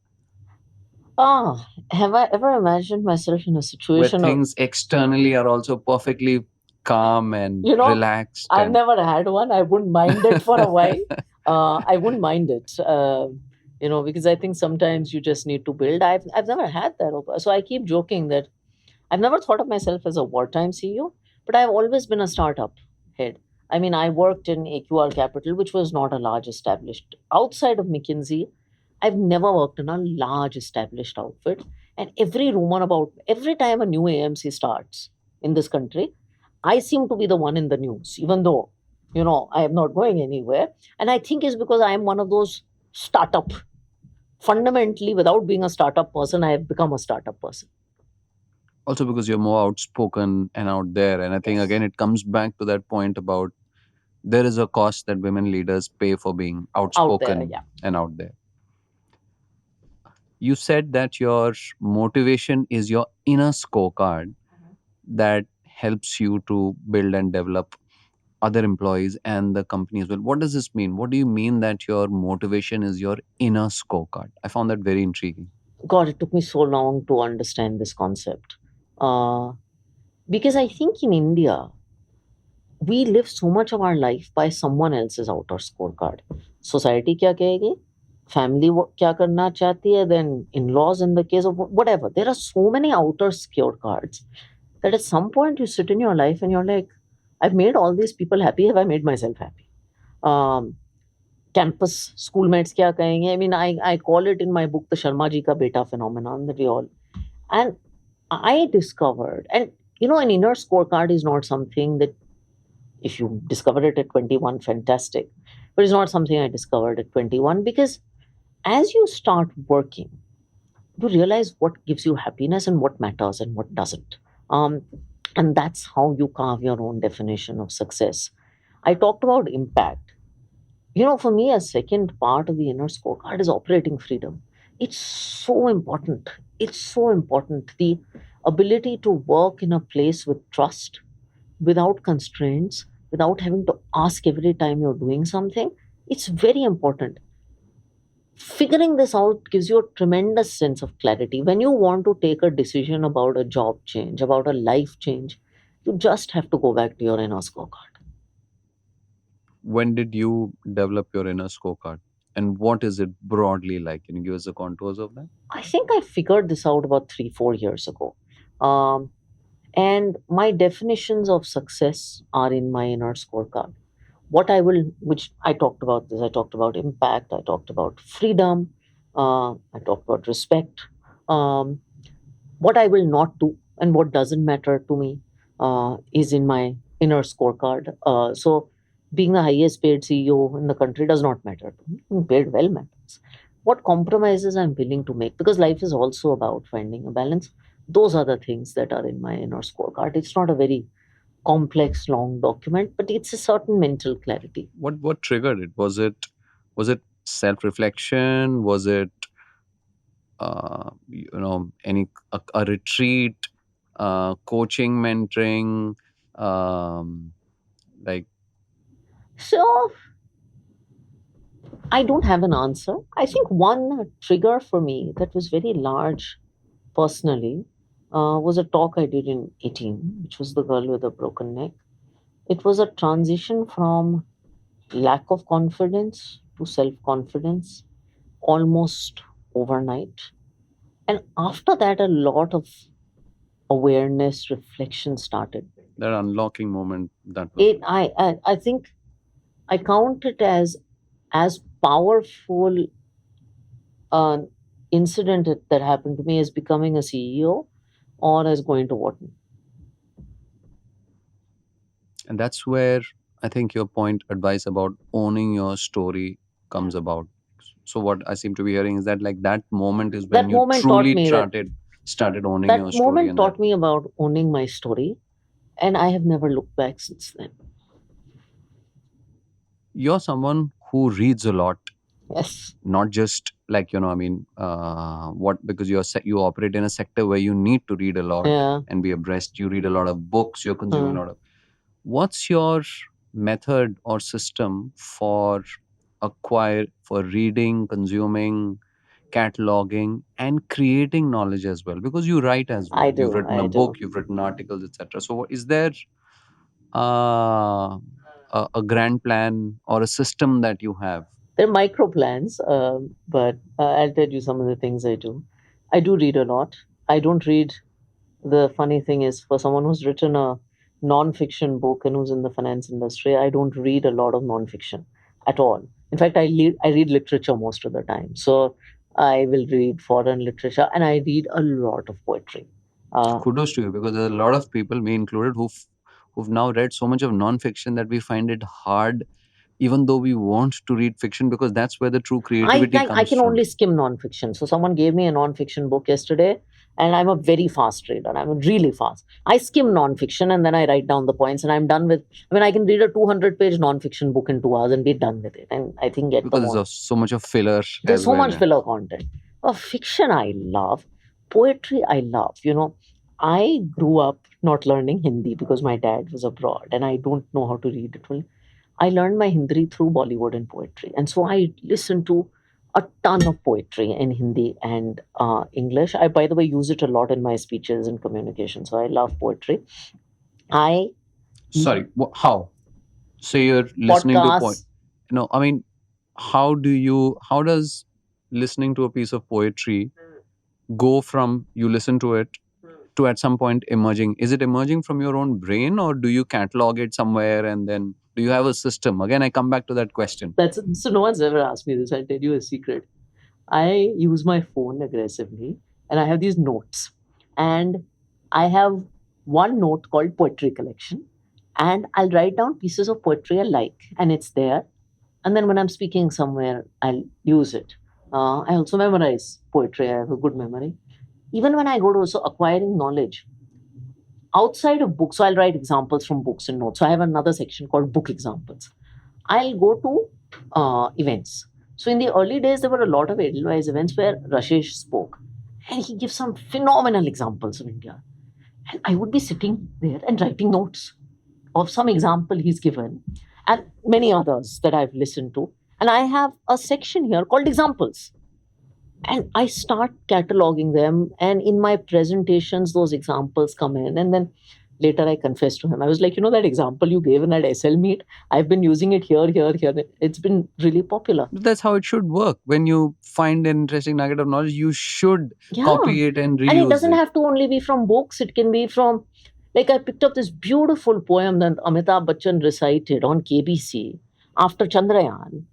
Have I ever imagined myself in a where situation of, things externally are also perfectly calm and you know, relaxed I've and never had one. I wouldn't mind it for a while. I wouldn't mind it, because I think sometimes you just need to build. I've never had that. So I keep joking that I've never thought of myself as a wartime CEO, but I've always been a startup head. I mean, I worked in AQR Capital, which was not a large established. Outside of McKinsey, I've never worked in a large established outfit. And every rumor about every time a new AMC starts in this country, I seem to be the one in the news, even though, I am not going anywhere. And I think it's because I am one of those startup. Fundamentally, without being a startup person, I have become a startup person. also because you're more outspoken and out there. And I think, Yes. again, it comes back to that point about there is a cost that women leaders pay for being Out there, outspoken yeah. and out there. You said that your motivation is your inner scorecard that helps you to build and develop other employees and the company as well. What does this mean? What do you mean that your motivation is your inner scorecard? I found that very intriguing. God, it took me so long to understand this concept. Uh, because I think in India, we live so much of our life by someone else's outer scorecard. Society क्या कहेगी? Family क्या करना चाहती है? Then in-laws in the case of whatever. There are so many outer scorecards that at some point you sit in your life and you're like, I've made all these people happy. Have I made myself happy? Um, Campus schoolmates क्या कहेंगे? I mean, I call it in my book the Sharma ji ka beta phenomenon that we all. And I discovered, and an inner scorecard is not something that if you discovered it at 21, fantastic. But it's not something I discovered at 21 because as you start working, you realize what gives you happiness and what matters and what doesn't. Um, and that's how you carve your own definition of success. I talked about impact. For me, a second part of the inner scorecard is operating freedom. It's so important. It's so important. The ability to work in a place with trust, without constraints, without having to ask every time you're doing something, it's very important. Figuring this out gives you a tremendous sense of clarity. When you want to take a decision about a job change, about a life change, you just have to go back to your inner scorecard. When did you develop your inner scorecard? And what is it broadly like? Can you give us the contours of that? I think I figured this out about 3, 4 years ago. Um, and my definitions of success are in my inner scorecard. Which I talked about this, I talked about impact, I talked about freedom, I talked about respect, um, what I will not do and what doesn't matter to me is in my inner scorecard. So being the highest paid CEO in the country does not matter to me. Being paid well matters. What compromises I'm willing to make, because life is also about finding a balance. Those are the things that are in my inner scorecard. It's not a very complex, long document, but it's a certain mental clarity. What triggered it? Was it self reflection? Was it any a retreat, coaching, mentoring, um, like So I don't have an answer. I think one trigger for me that was very large personally was a talk I did in 18, which was the girl with a broken neck. It was a transition from lack of confidence to self confidence almost overnight. And after that, a lot of awareness, reflection started. that unlocking moment that was I think I count it as powerful an incident that happened to me as becoming a CEO or as going to Wharton. and that's where I think your point advice about owning your story comes about. So what I seem to be hearing is that like that moment is when That you moment taught truly me that started owning that your story, moment and taught that me about owning my story, and I have never looked back since then. you're someone who reads a lot, Yes. not just like I mean, what because you operate in a sector where you need to read a lot Yeah. and be abreast. You read a lot of books. You're consuming a Hmm. lot of. What's your method or system for reading, consuming, cataloging, and creating knowledge as well? Because you write as well. I You've do. written a I book. do. You've written articles, etc. So is there uh, a grand plan or a system that you have? They're micro plans, but I'll tell you some of the things I do. I do read a lot. I don't read. The funny thing is, for someone who's written a non-fiction book and who's in the finance industry, I don't read a lot of non-fiction at all. In fact, I read literature most of the time. So I will read foreign literature and I read a lot of poetry. Kudos to you, because there's a lot of people, me included, who've now read so much of non-fiction that we find it hard, even though we want to read fiction, because that's where the true creativity I comes can from. only skim nonfiction. So someone gave me a nonfiction book yesterday, and I'm a very fast reader. I'm really fast. I skim nonfiction and then I write down the points, and I'm done with. I mean, I can read a 200-page nonfiction book in 2 hours and be done with it, and I think get the Because more. there's so much of filler There's as so well. much Yeah. filler content. Fiction I love, poetry I love. I grew up not learning Hindi because my dad was abroad and I don't know how to read it well. I learned my Hindi through Bollywood and poetry. And so I listen to a ton of poetry in Hindi and English. I, by the way, use it a lot in my speeches and communication. So I love poetry. I Sorry, how? So you're listening to point. podcasts. No, I mean, how does listening to a piece of poetry go from you listen to it to at some point emerging? Is it emerging from your own brain, or do you catalog it somewhere and then do you have a system? Again, I come back to that question. That's so no one's ever asked me this. I'll tell you a secret. I use my phone aggressively and I have these notes. And I have one note called poetry collection. And I'll write down pieces of poetry I like, and it's there. And then when I'm speaking somewhere, I'll use it. I also memorize poetry. I have a good memory. Even when I go to also acquiring knowledge outside of books, so I'll write examples from books and notes. So I have another section called book examples. I'll go to events. So in the early days, there were a lot of Edelweiss events where Rashesh spoke, and he gives some phenomenal examples of India. And I would be sitting there and writing notes of some example he's given, and many others that I've listened to. And I have a section here called examples. And I start cataloging them. And in my presentations, those examples come in. And then later I confessed to him. I was like, that example you gave in that SL meet, I've been using it here, here, here. It's been really popular. That's how it should work. When you find an interesting nugget of knowledge, you should Yeah. copy it and reuse And it doesn't it. have to only be from books, it can be from, like, I picked up this beautiful poem that Amitabh Bachchan recited on KBC after Chandrayaan.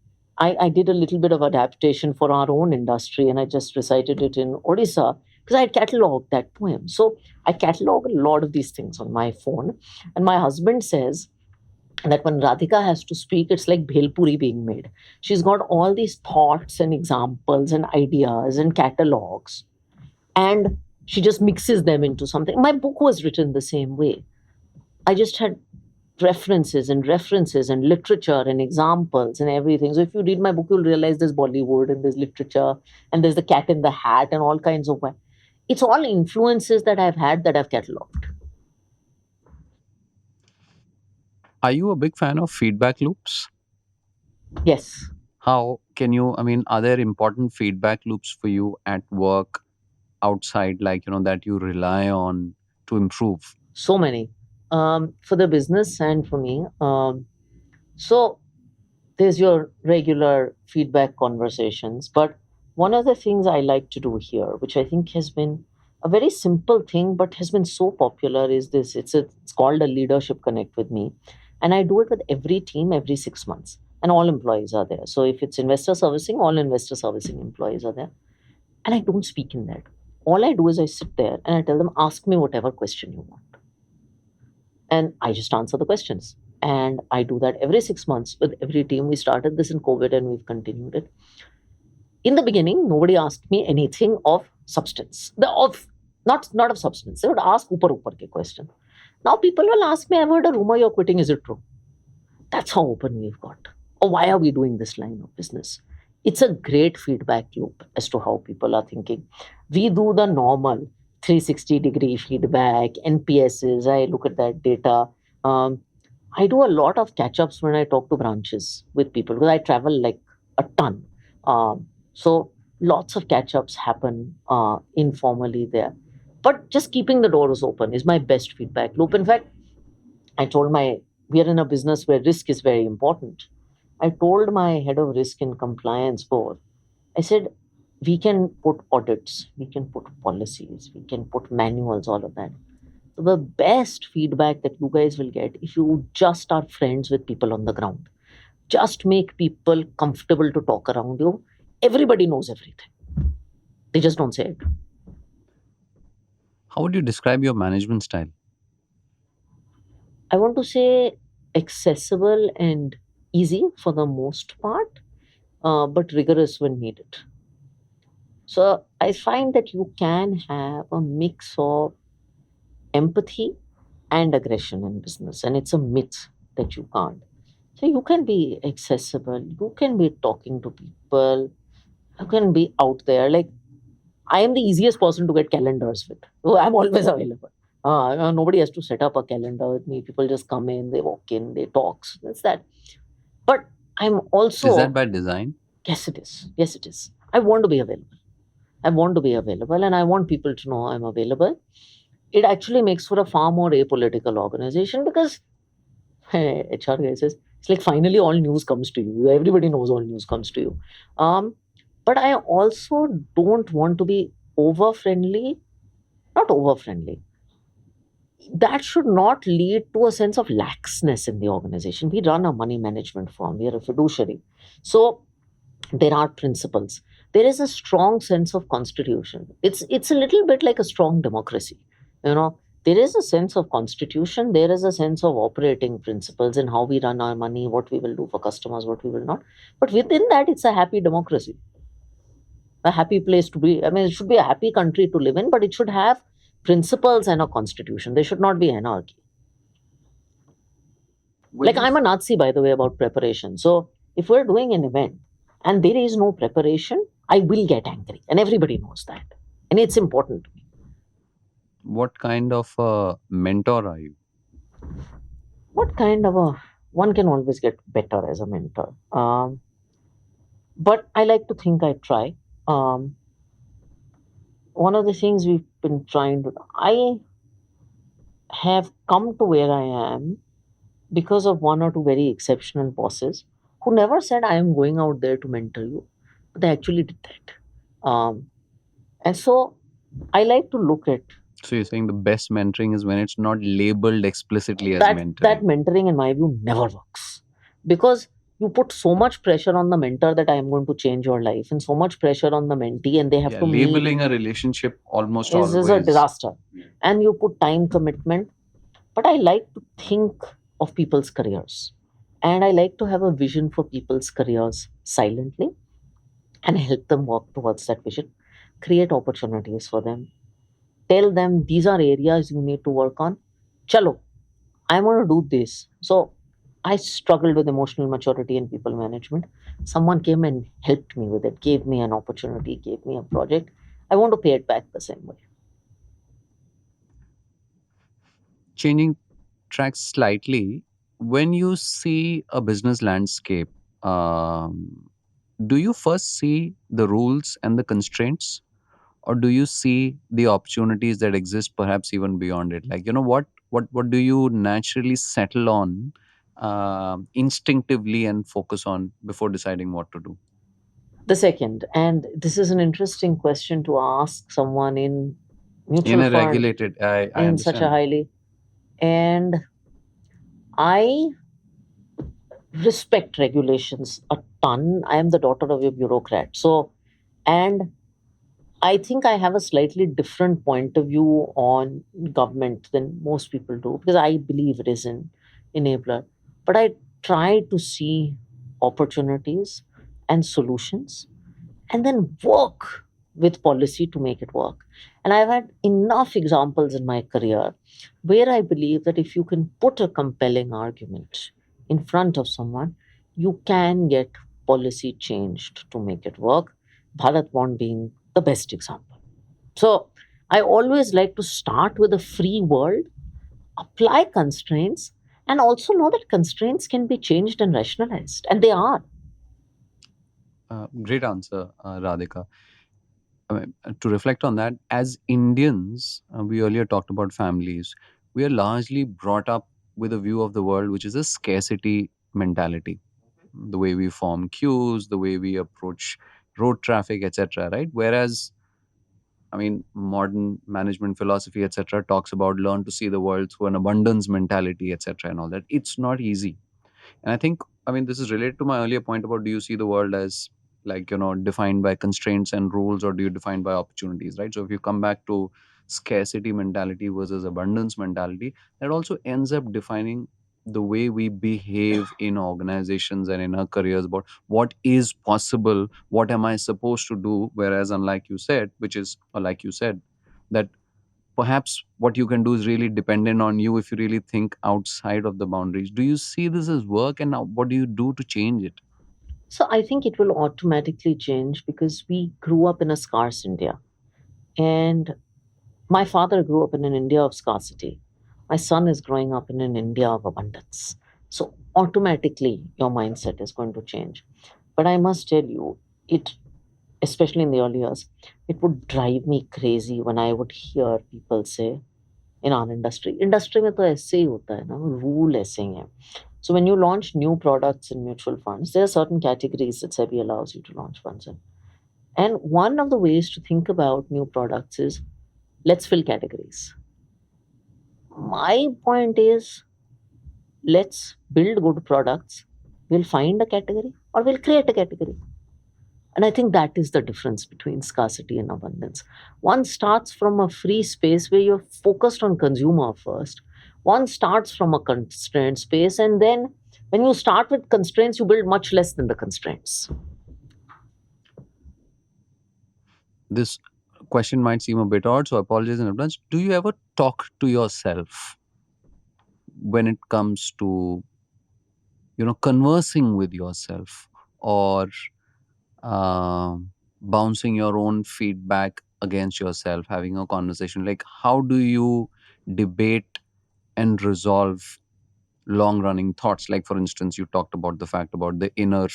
I did a little bit of adaptation for our own industry and I just recited it in Odisha because I had catalogued that poem. So I catalog a lot of these things on my phone. And my husband says that when Radhika has to speak, it's like bhelpuri being made. She's got all these thoughts and examples and ideas and catalogs, and she just mixes them into something. My book was written the same way. I just had references and literature and examples and everything. So if you read my book, you'll realize there's Bollywood and there's literature and there's the cat in the hat and all kinds of. It's all influences that I've had that I've catalogued. Are you a big fan of feedback loops? Yes. How can you, I mean, are there important feedback loops for you at work, outside, like, that you rely on to improve? So many. For the business and for me. So there's your regular feedback conversations. But one of the things I like to do here, which I think has been a very simple thing, but has been so popular, is this. It's called a leadership connect with me. And I do it with every team every 6 months. And all employees are there. So if it's investor servicing, all investor servicing employees are there. And I don't speak in that. All I do is I sit there and I tell them, ask me whatever question you want. And I just answer the questions. And I do that every 6 months with every team. We started this in COVID and we've continued it. In the beginning, nobody asked me anything of substance. Not of substance. They would ask upar ke question. Now people will ask me, I've heard a rumor you're quitting. Is it true? That's how open we've got. Or why are we doing this line of business? It's a great feedback loop as to how people are thinking. We do the normal 360-degree feedback, NPSs. I look at that data. I do a lot of catch ups when I talk to branches with people because I travel like a ton. So lots of catch ups happen informally there. But just keeping the doors open is my best feedback loop. In fact, we are in a business where risk is very important. I told my head of risk and compliance board, I said, we can put audits, we can put policies, we can put manuals, all of that. So the best feedback that you guys will get if you just are friends with people on the ground, just make people comfortable to talk around you. Everybody knows everything. They just don't say it. How would you describe your management style? I want to say accessible and easy for the most part, but rigorous when needed. So I find that you can have a mix of empathy and aggression in business, and it's a myth that you can't. So you can be accessible, you can be talking to people, you can be out there. Like I am the easiest person to get calendars with. So I'm always available. Nobody has to set up a calendar with me. People just come in, they walk in, they talk. So that's that. But I'm Is that also, by design? yes, it is. Yes, it is. I want to be available. I want to be available and I want people to know I'm available. It actually makes for a far more apolitical organization because HR guy says it's like finally all news comes to you. Everybody knows all news comes to you. Um, but I also don't want to be over friendly, not over friendly. That should not lead to a sense of laxness in the organization. We run a money management firm, we are a fiduciary. So there are principles. There is a strong sense of constitution. It's a little bit like a strong democracy. You know, there is a sense of constitution, there is a sense of operating principles in how we run our money, what we will do for customers, what we will not. But within that, it's a happy democracy, a happy place to be. I mean, it should be a happy country to live in, but it should have principles and a constitution. There should not be anarchy. When Like you I'm a Nazi, by the way, about preparation. So if we're doing an event and there is no preparation, I will get angry, and everybody knows that, and it's important to me. What kind of a mentor are you? What kind of a one can always get better as a mentor, but I like to think I try. Um, One of the things we've been trying to, I have come to where I am because of one or two very exceptional bosses who never said I am going out there to mentor you, but they actually did that. And so I like to look at So you're saying the best mentoring is when it's not labeled explicitly as that mentoring. mentoring, in my view, never works because you put so much pressure on the mentor that I am going to change your life, and so much pressure on the mentee, and they have Yeah, to meet labeling a relationship almost is a always. disaster. And you put time commitment. But I like to think of people's careers, and I like to have a vision for people's careers silently and help them work towards that vision, create opportunities for them, tell them these are areas you need to work on. Chalo, I want to do this. So I struggled with emotional maturity and people management. Someone came and helped me with it, gave me an opportunity, gave me a project. I want to pay it back the same way. Changing tracks slightly, when you see a business landscape, um, do you first see the rules and the constraints, or do you see the opportunities that exist perhaps even beyond it? Like, what do you naturally settle on, instinctively, and focus on before deciding what to do? The second, and this is an interesting question to ask someone in In mutual a fund regulated, I in such a understand that. highly, and I respect regulations a ton. I am the daughter of a bureaucrat. So, and I think I have a slightly different point of view on government than most people do because I believe it is an enabler. But I try to see opportunities and solutions and then work with policy to make it work. And I've had enough examples in my career where I believe that if you can put a compelling argument in front of someone, you can get policy changed to make it work. Bharat Bond being the best example. So I always like to start with a free world, apply constraints, and also know that constraints can be changed and rationalized, and they are. Great answer, Radhika. I mean, to reflect on that, as Indians, we earlier talked about families. We are largely brought up with a view of the world which is a scarcity mentality. The way we form queues, the way we approach road traffic, etc. Right? Whereas, I mean, modern management philosophy, etc., talks about learn to see the world through an abundance mentality, etc., and all that. It's not easy, and I think, I mean, this is related to my earlier point about, do you see the world as, like, defined by constraints and rules, or do you define by opportunities, right? So if you come back to scarcity mentality versus abundance mentality, that also ends up defining the way we behave in organizations and in our careers about what is possible, what am I supposed to do. Whereas, unlike you said, which is, or like you said, that perhaps what you can do is really dependent on you if you really think outside of the boundaries. Do you see this as work, and what do you do to change it? So I think it will automatically change because we grew up in a scarce India. And my father grew up in an India of scarcity. My son is growing up in an India of abundance. So automatically your mindset is going to change. But I must tell you, it, especially in the early years, it would drive me crazy when I would hear people say in our industry में तो ऐसे ही होता है ना, rule ऐसे ही है. So when you launch new products in mutual funds, there are certain categories that SEBI allows you to launch funds in. And one of the ways to think about new products is, let's fill categories. My point is, let's build good products. We'll find a category or we'll create a category. And I think that is the difference between scarcity and abundance. One starts from a free space where you're focused on consumer first. One starts from a constrained space. And then when you start with constraints, you build much less than the constraints. This question might seem a bit odd, so apologies in advance. Do you ever talk to yourself when it comes to, conversing with yourself, or bouncing your own feedback against yourself, having a conversation? Like, how do you debate and resolve long running thoughts? Like, for instance, you talked about the fact about the inner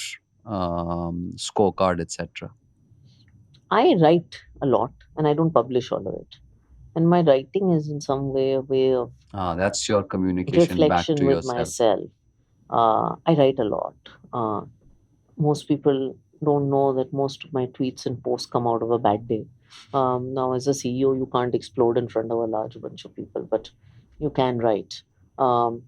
scorecard, etc. I write a lot and I don't publish all of it. And my writing is in some way a way of That's your communication back reflection to with yourself. myself. I write a lot. Most people don't know that most of my tweets and posts come out of a bad day. Now, as a CEO, you can't explode in front of a large bunch of people, but you can write. Um,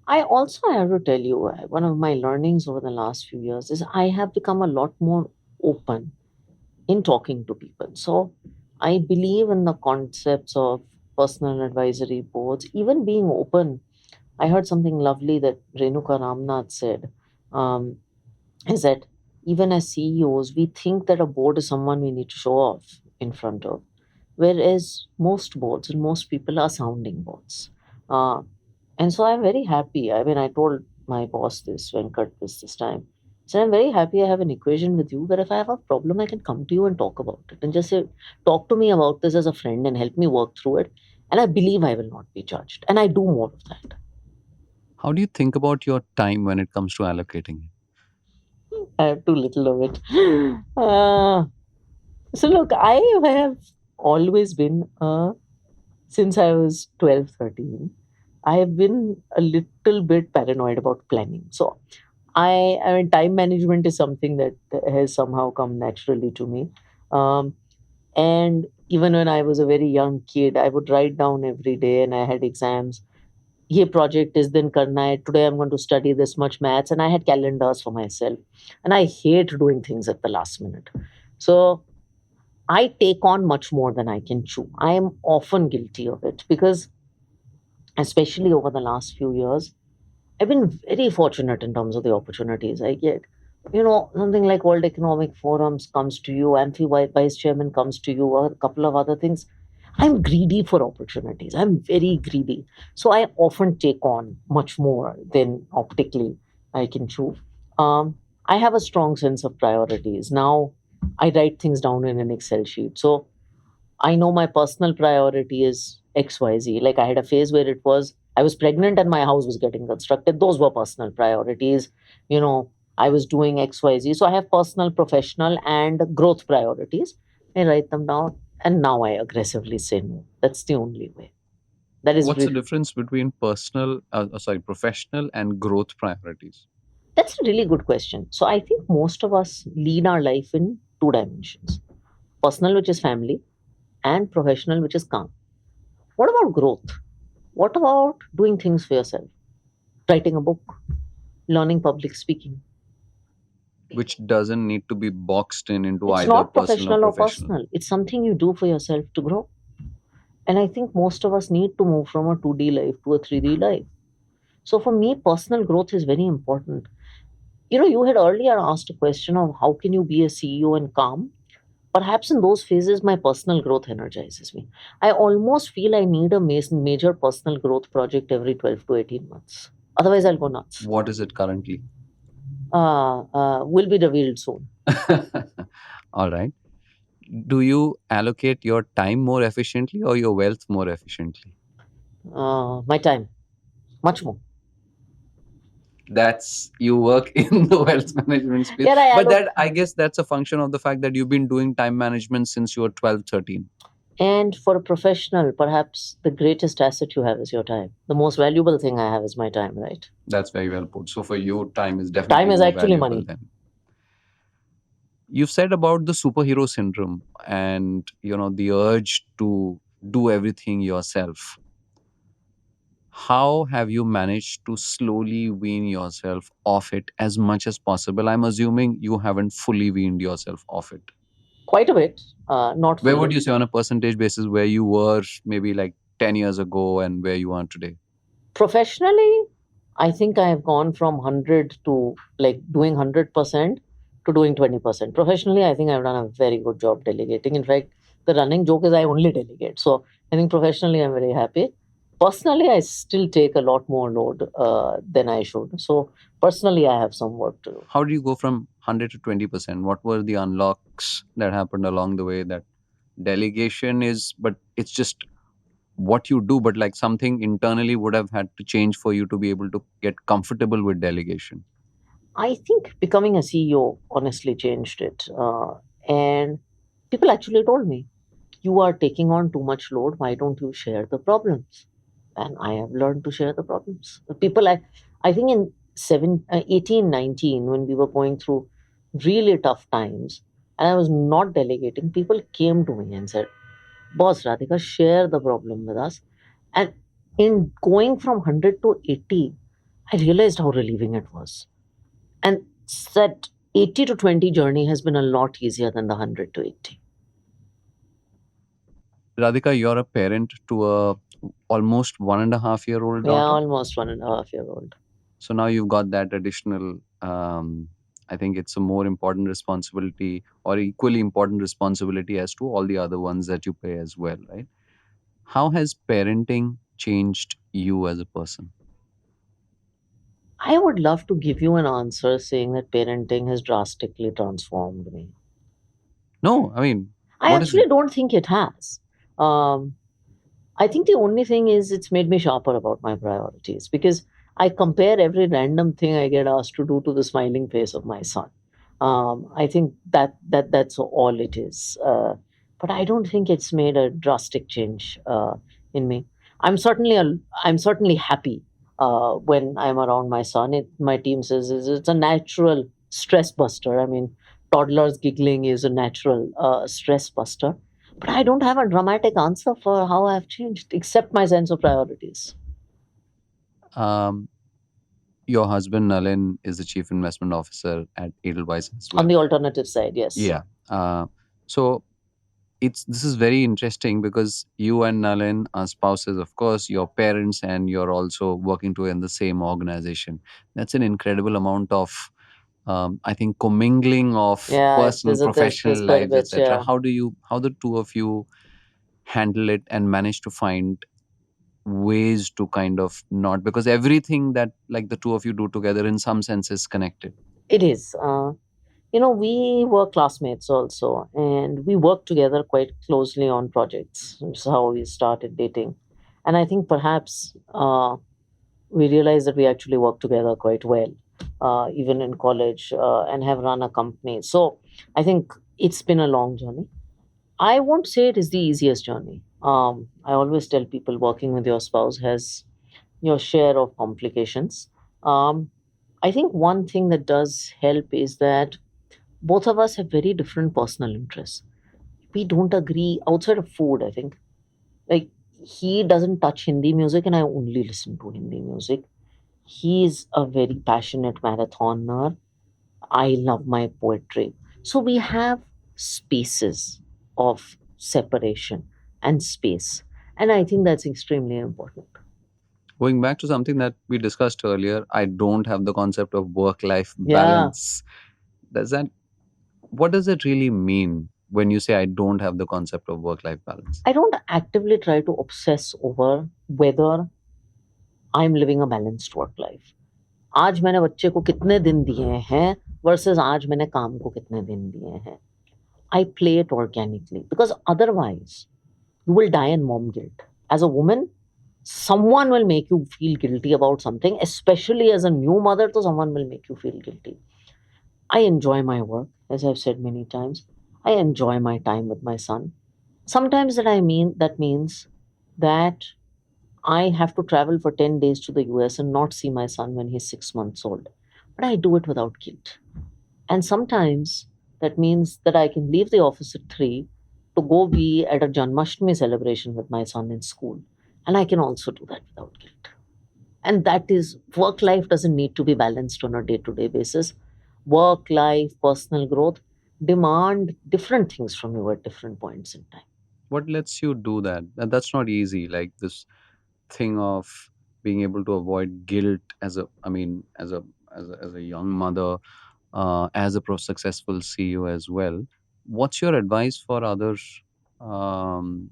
I also have to tell you, one of my learnings over the last few years is I have become a lot more open in talking to people. So I believe in the concepts of personal advisory boards, even being open. I heard something lovely that Renuka Ramnath said, um, is that even as CEOs, we think that a board is someone we need to show off in front of, whereas most boards and most people are sounding boards. Uh, and so I'm very happy. I mean, I told my boss this, Venkat, this time. So I'm very happy I have an equation with you where if I have a problem, I can come to you and talk about it and just say, talk to me about this as a friend and help me work through it. And I believe I will not be judged. And I do more of that. How do you think about your time when it comes to allocating? I have too little of it. Uh, so look, I have always been, since I was 12, 13, I have been a little bit paranoid about planning. So I mean, time management is something that has somehow come naturally to me. Um, and even when I was a very young kid, I would write down every day and I had exams. ये project is then karna hai. Today I'm going to study this much maths, and I had calendars for myself. And I hate doing things at the last minute. So I take on much more than I can chew. I am often guilty of it because, especially over the last few years, I've been very fortunate in terms of the opportunities I get. Something like World Economic Forums comes to you, Amphi Vice Chairman comes to you, or a couple of other things. I'm greedy for opportunities. I'm very greedy. So I often take on much more than optically I can chew. I have a strong sense of priorities. Now I write things down in an Excel sheet. So I know my personal priority is XYZ. Like I had a phase where I was pregnant and my house was getting constructed. Those were personal priorities. I was doing XYZ. So I have personal, professional, and growth priorities. I write them down and now I aggressively say no. That's the only way. That is What's the really, difference between professional and growth priorities? that's a really good question. So I think most of us lead our life in two dimensions: personal, which is family, and professional, which is calm. What about growth? What about doing things for yourself? Writing a book, learning public speaking. Which doesn't need to be boxed in into It's either not personal or professional or professional. personal. It's something you do for yourself to grow. And I think most of us need to move from a 2D life to a 3D life. So for me, personal growth is very important. You had earlier asked a question of how can you be a CEO and calm? Perhaps in those phases, my personal growth energizes me. I almost feel I need a major personal growth project every 12 to 18 months. Otherwise, I'll go nuts. What is it currently? Will be revealed soon. All right. Do you allocate your time more efficiently or your wealth more efficiently? My time, much more. That's you work in the wealth management space. Yeah, But that, I guess that's a function of the fact that you've been doing time management since you were 12, 13. And for a professional, perhaps the greatest asset you have is your time. The most valuable thing I have is my time, right? That's very well put. So for you, time is Time definitely is more actually valuable money. than. You've said about the superhero syndrome and the urge to do everything yourself. How have you managed to slowly wean yourself off it as much as possible? I'm assuming you haven't fully weaned yourself off it. Quite a bit, not Where fully. would you say on a percentage basis where you were maybe like 10 years ago and where you are today? Professionally, I think I have gone from 100 to like doing 100% to doing 20%. Professionally, I think I've done a very good job delegating. In fact, the running joke is I only delegate. So I think professionally, I'm very happy. Personally, I still take a lot more load than I should. So personally, I have some work to do. How do you go from 100 to 20%? What were the unlocks that happened along the way? That delegation is, but it's just what you do, but like something internally would have had to change for you to be able to get comfortable with delegation. I think becoming a CEO honestly changed it. And people actually told me, you are taking on too much load. Why don't you share the problems? And I have learned to share the problems. The people, I think in 18, 19, when we were going through really tough times, and I was not delegating, people came to me and said, Boss Radhika, share the problem with us. And in going from 100 to 80, I realized how relieving it was. And that 80 to 20 journey has been a lot easier than the 100 to 80. Radhika, you're a parent to a almost 1.5 year old Yeah, daughter. almost 1.5 year old. So now you've got that additional, I think it's a more important responsibility or equally important responsibility as to all the other ones that you pay as well, right? How has parenting changed you as a person? I would love to give you an answer saying that parenting has drastically transformed me. No, I mean, I what is actually it? don't think it has. Um, I think the only thing is it's made me sharper about my priorities because I compare every random thing I get asked to do to the smiling face of my son. I think that's all it is. But I don't think it's made a drastic change in me. I'm certainly I'm certainly happy when I'm around my son. My team says it's a natural stress buster. I mean, toddlers giggling is a natural stress buster, but I don't have a dramatic answer for how I've changed, except my sense of priorities. Um, your husband, Nalin, is the chief investment officer at Edelweiss as On well. the alternative side, yes. Yeah. So this is very interesting because you and Nalin are spouses, of course, your parents, and you're also working together in the same organization. That's an incredible amount of, I think, commingling of Yeah, personal, there's professional quite a lives, bit, etc. yeah. How the two of you handle it and manage to find ways to kind of not, because everything that like the two of you do together in some sense is connected. It is. We were classmates also, and we worked together quite closely on projects. That's how we started dating. And I think perhaps we realized that we actually work together quite well, even in college, and have run a company. So I think it's been a long journey. I won't say it is the easiest journey. I always tell people working with your spouse has your share of complications. Um, I think one thing that does help is that both of us have very different personal interests. We don't agree outside of food, I think. Like, he doesn't touch Hindi music, and I only listen to Hindi music. He's a very passionate marathoner. I love my poetry. So we have spaces of separation and space. And I think that's extremely important. Going back to something that we discussed earlier, I don't have the concept of work life Yeah. balance. Does that, what does it really mean when you say I don't have the concept of work life balance? I don't actively try to obsess over whether I'm living a balanced work life. आज मैंने बच्चे को कितने दिन दिए हैं versus आज मैंने काम को कितने दिन दिए हैं. I play it organically, because otherwise you will die in mom guilt. As a woman, someone will make you feel guilty about something, especially as a new mother, so someone will make you feel guilty. I enjoy my work, as I've said many times. I enjoy my time with my son. Sometimes that means that I have to travel for 10 days to the US and not see my son when he's 6 months old. But I do it without guilt. And sometimes that means that I can leave the office at 3 to go be at a Janmashtami celebration with my son in school. And I can also do that without guilt. And that is, work life doesn't need to be balanced on a day to day basis. Work life, personal growth demand different things from you at different points in time. What lets you do that? And that's not easy. Like this thing of being able to avoid guilt as a, I mean, as a young mother, as a successful CEO as well. What's your advice for other um,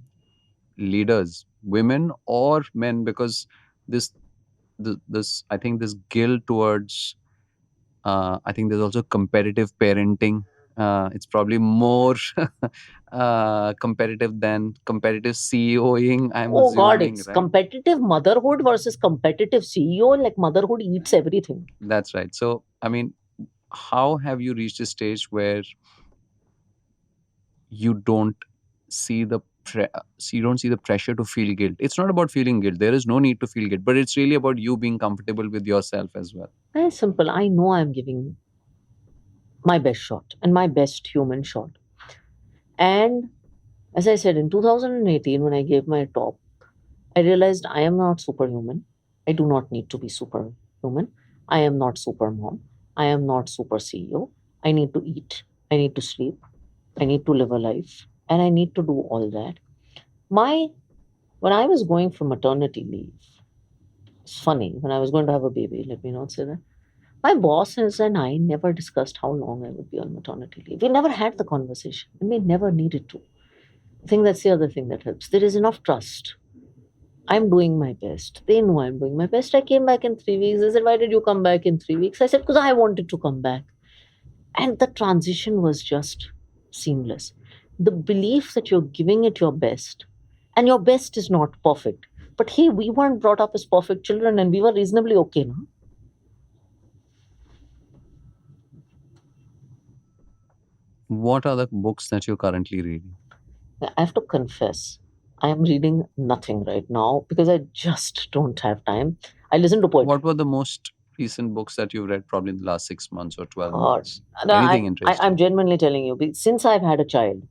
leaders, women or men? Because this, this, I think this guilt towards, I think there's also competitive parenting. It's probably more competitive than competitive CEOing, I'm Oh God, assuming, it's right? competitive motherhood versus competitive CEO. Like motherhood eats everything. That's right. So, I mean, how have you reached a stage where you don't see the you don't see the pressure to feel guilt? It's not about feeling guilt. There is no need to feel guilt, but it's really about you being comfortable with yourself as well. Very simple. I know I'm giving my best shot and my best human shot. And as I said, in 2018, when I gave my talk, I realized I am not superhuman. I do not need to be superhuman. I am not super mom. I am not super CEO. I need to eat. I need to sleep. I need to live a life. And I need to do all that. My When I was going for maternity leave, it's funny, when I was going to have a baby, let me not say that. My bosses and I never discussed how long I would be on maternity leave. We never had the conversation, and we never needed to. I think that's the other thing that helps. There is enough trust. I'm doing my best. They know I'm doing my best. I came back in 3 weeks. They said, "Why did you come back in 3 weeks?" I said, "Because I wanted to come back." And the transition was just seamless. The belief that you're giving it your best, and your best is not perfect. But hey, we weren't brought up as perfect children, and we were reasonably okay, no? What are the books that you're currently reading? I have to confess, I am reading nothing right now because I just don't have time. I listen to poetry. What were the most recent books that you've read probably in the last 6 months or 12 God, months? no, Anything I'm interesting? genuinely telling you, since I've had a child,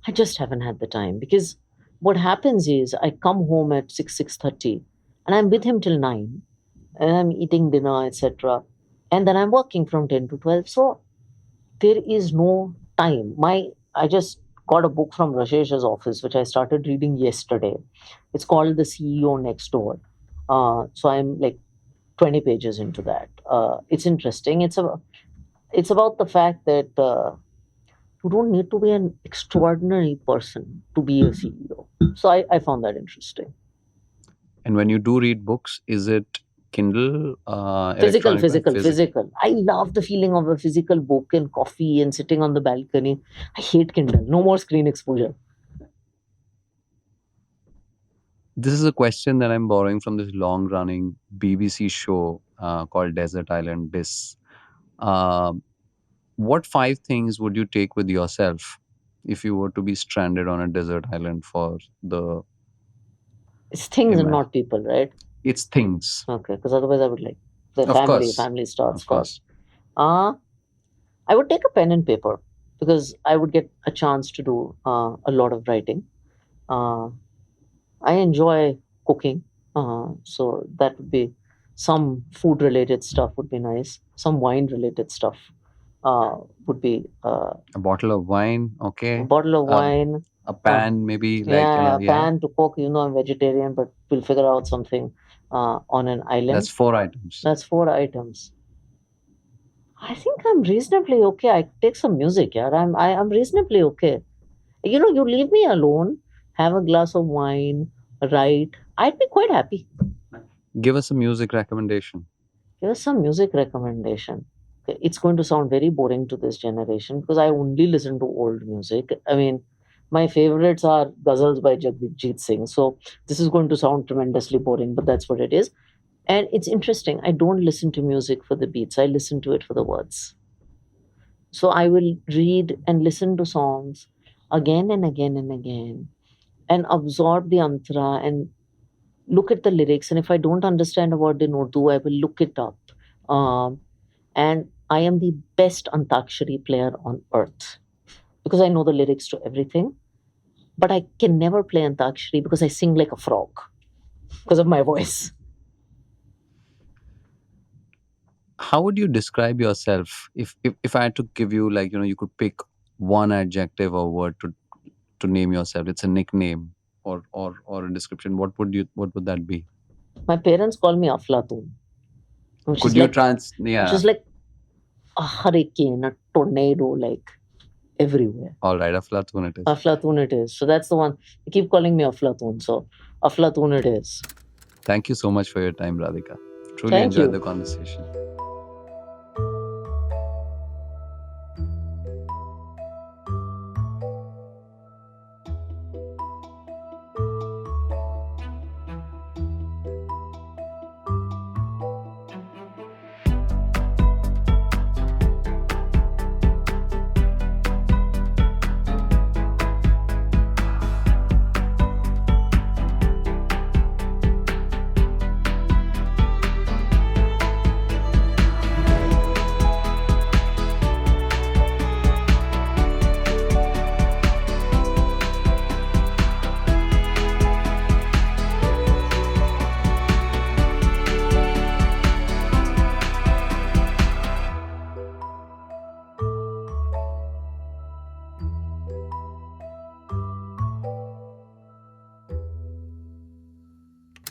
I just haven't had the time, because what happens is I come home at 6:30, and I'm with him till 9, and I'm eating dinner, etc. And then I'm working from 10 to 12. So there is no time. I just got a book from Rashesh's office, which I started reading yesterday. It's called The CEO Next Door. So I'm like 20 pages into that. It's interesting. It's about the fact that you don't need to be an extraordinary person to be a CEO. So I found that interesting. And when you do read books, is it Kindle, Physical, electronic, physical, physical? physical. I love the feeling of a physical book and coffee and sitting on the balcony. I hate Kindle. No more screen exposure. This is a question that I'm borrowing from this long running BBC show called Desert Island Bliss. Uh, what five things would you take with yourself if you were to be stranded on a desert island for the It's things and image? not people, right? It's things. Okay, because otherwise I would like the Of family. course. Family starts Of course. first. I would take a pen and paper, because I would get a chance to do a lot of writing. Uh, I enjoy cooking, so that would be some food related stuff would be nice. Some wine related stuff would be A bottle of wine, a okay. bottle of A, wine. a Uh, pan, maybe, like, yeah, a yeah. pan to cook. I'm vegetarian, but we'll figure out something on an island. That's four items. That's 4 items. I think I'm reasonably okay. I take some music, yeah. I'm reasonably okay. You leave me alone, have a glass of wine, write. I'd be quite happy. Give us a music recommendation. Here's some music recommendation. Okay, it's going to sound very boring to this generation because I only listen to old music. I mean, my favorites are ghazals by Jagjit Singh. So this is going to sound tremendously boring, but that's what it is. And it's interesting. I don't listen to music for the beats. I listen to it for the words. So I will read and listen to songs again and again and again and absorb the antara and look at the lyrics. And if I don't understand a word in Urdu, I will look it up. Um, and I am the best Antakshari player on earth because I know the lyrics to everything. But I can never play Antakshari because I sing like a frog because of my voice. How would you describe yourself if I had to give you, like, you could pick one adjective or word to name yourself? It's a nickname or a description. What would that be? My parents call me Aflatun, which Could is you like trans which Yeah. is like a hurricane, a tornado, like everywhere. All right, Aflatun it is. Aflatun it is. So that's the one. They keep calling me Aflatun. So Aflatun it is. Thank you so much for your time, Radhika. Truly Thank enjoyed you. the conversation.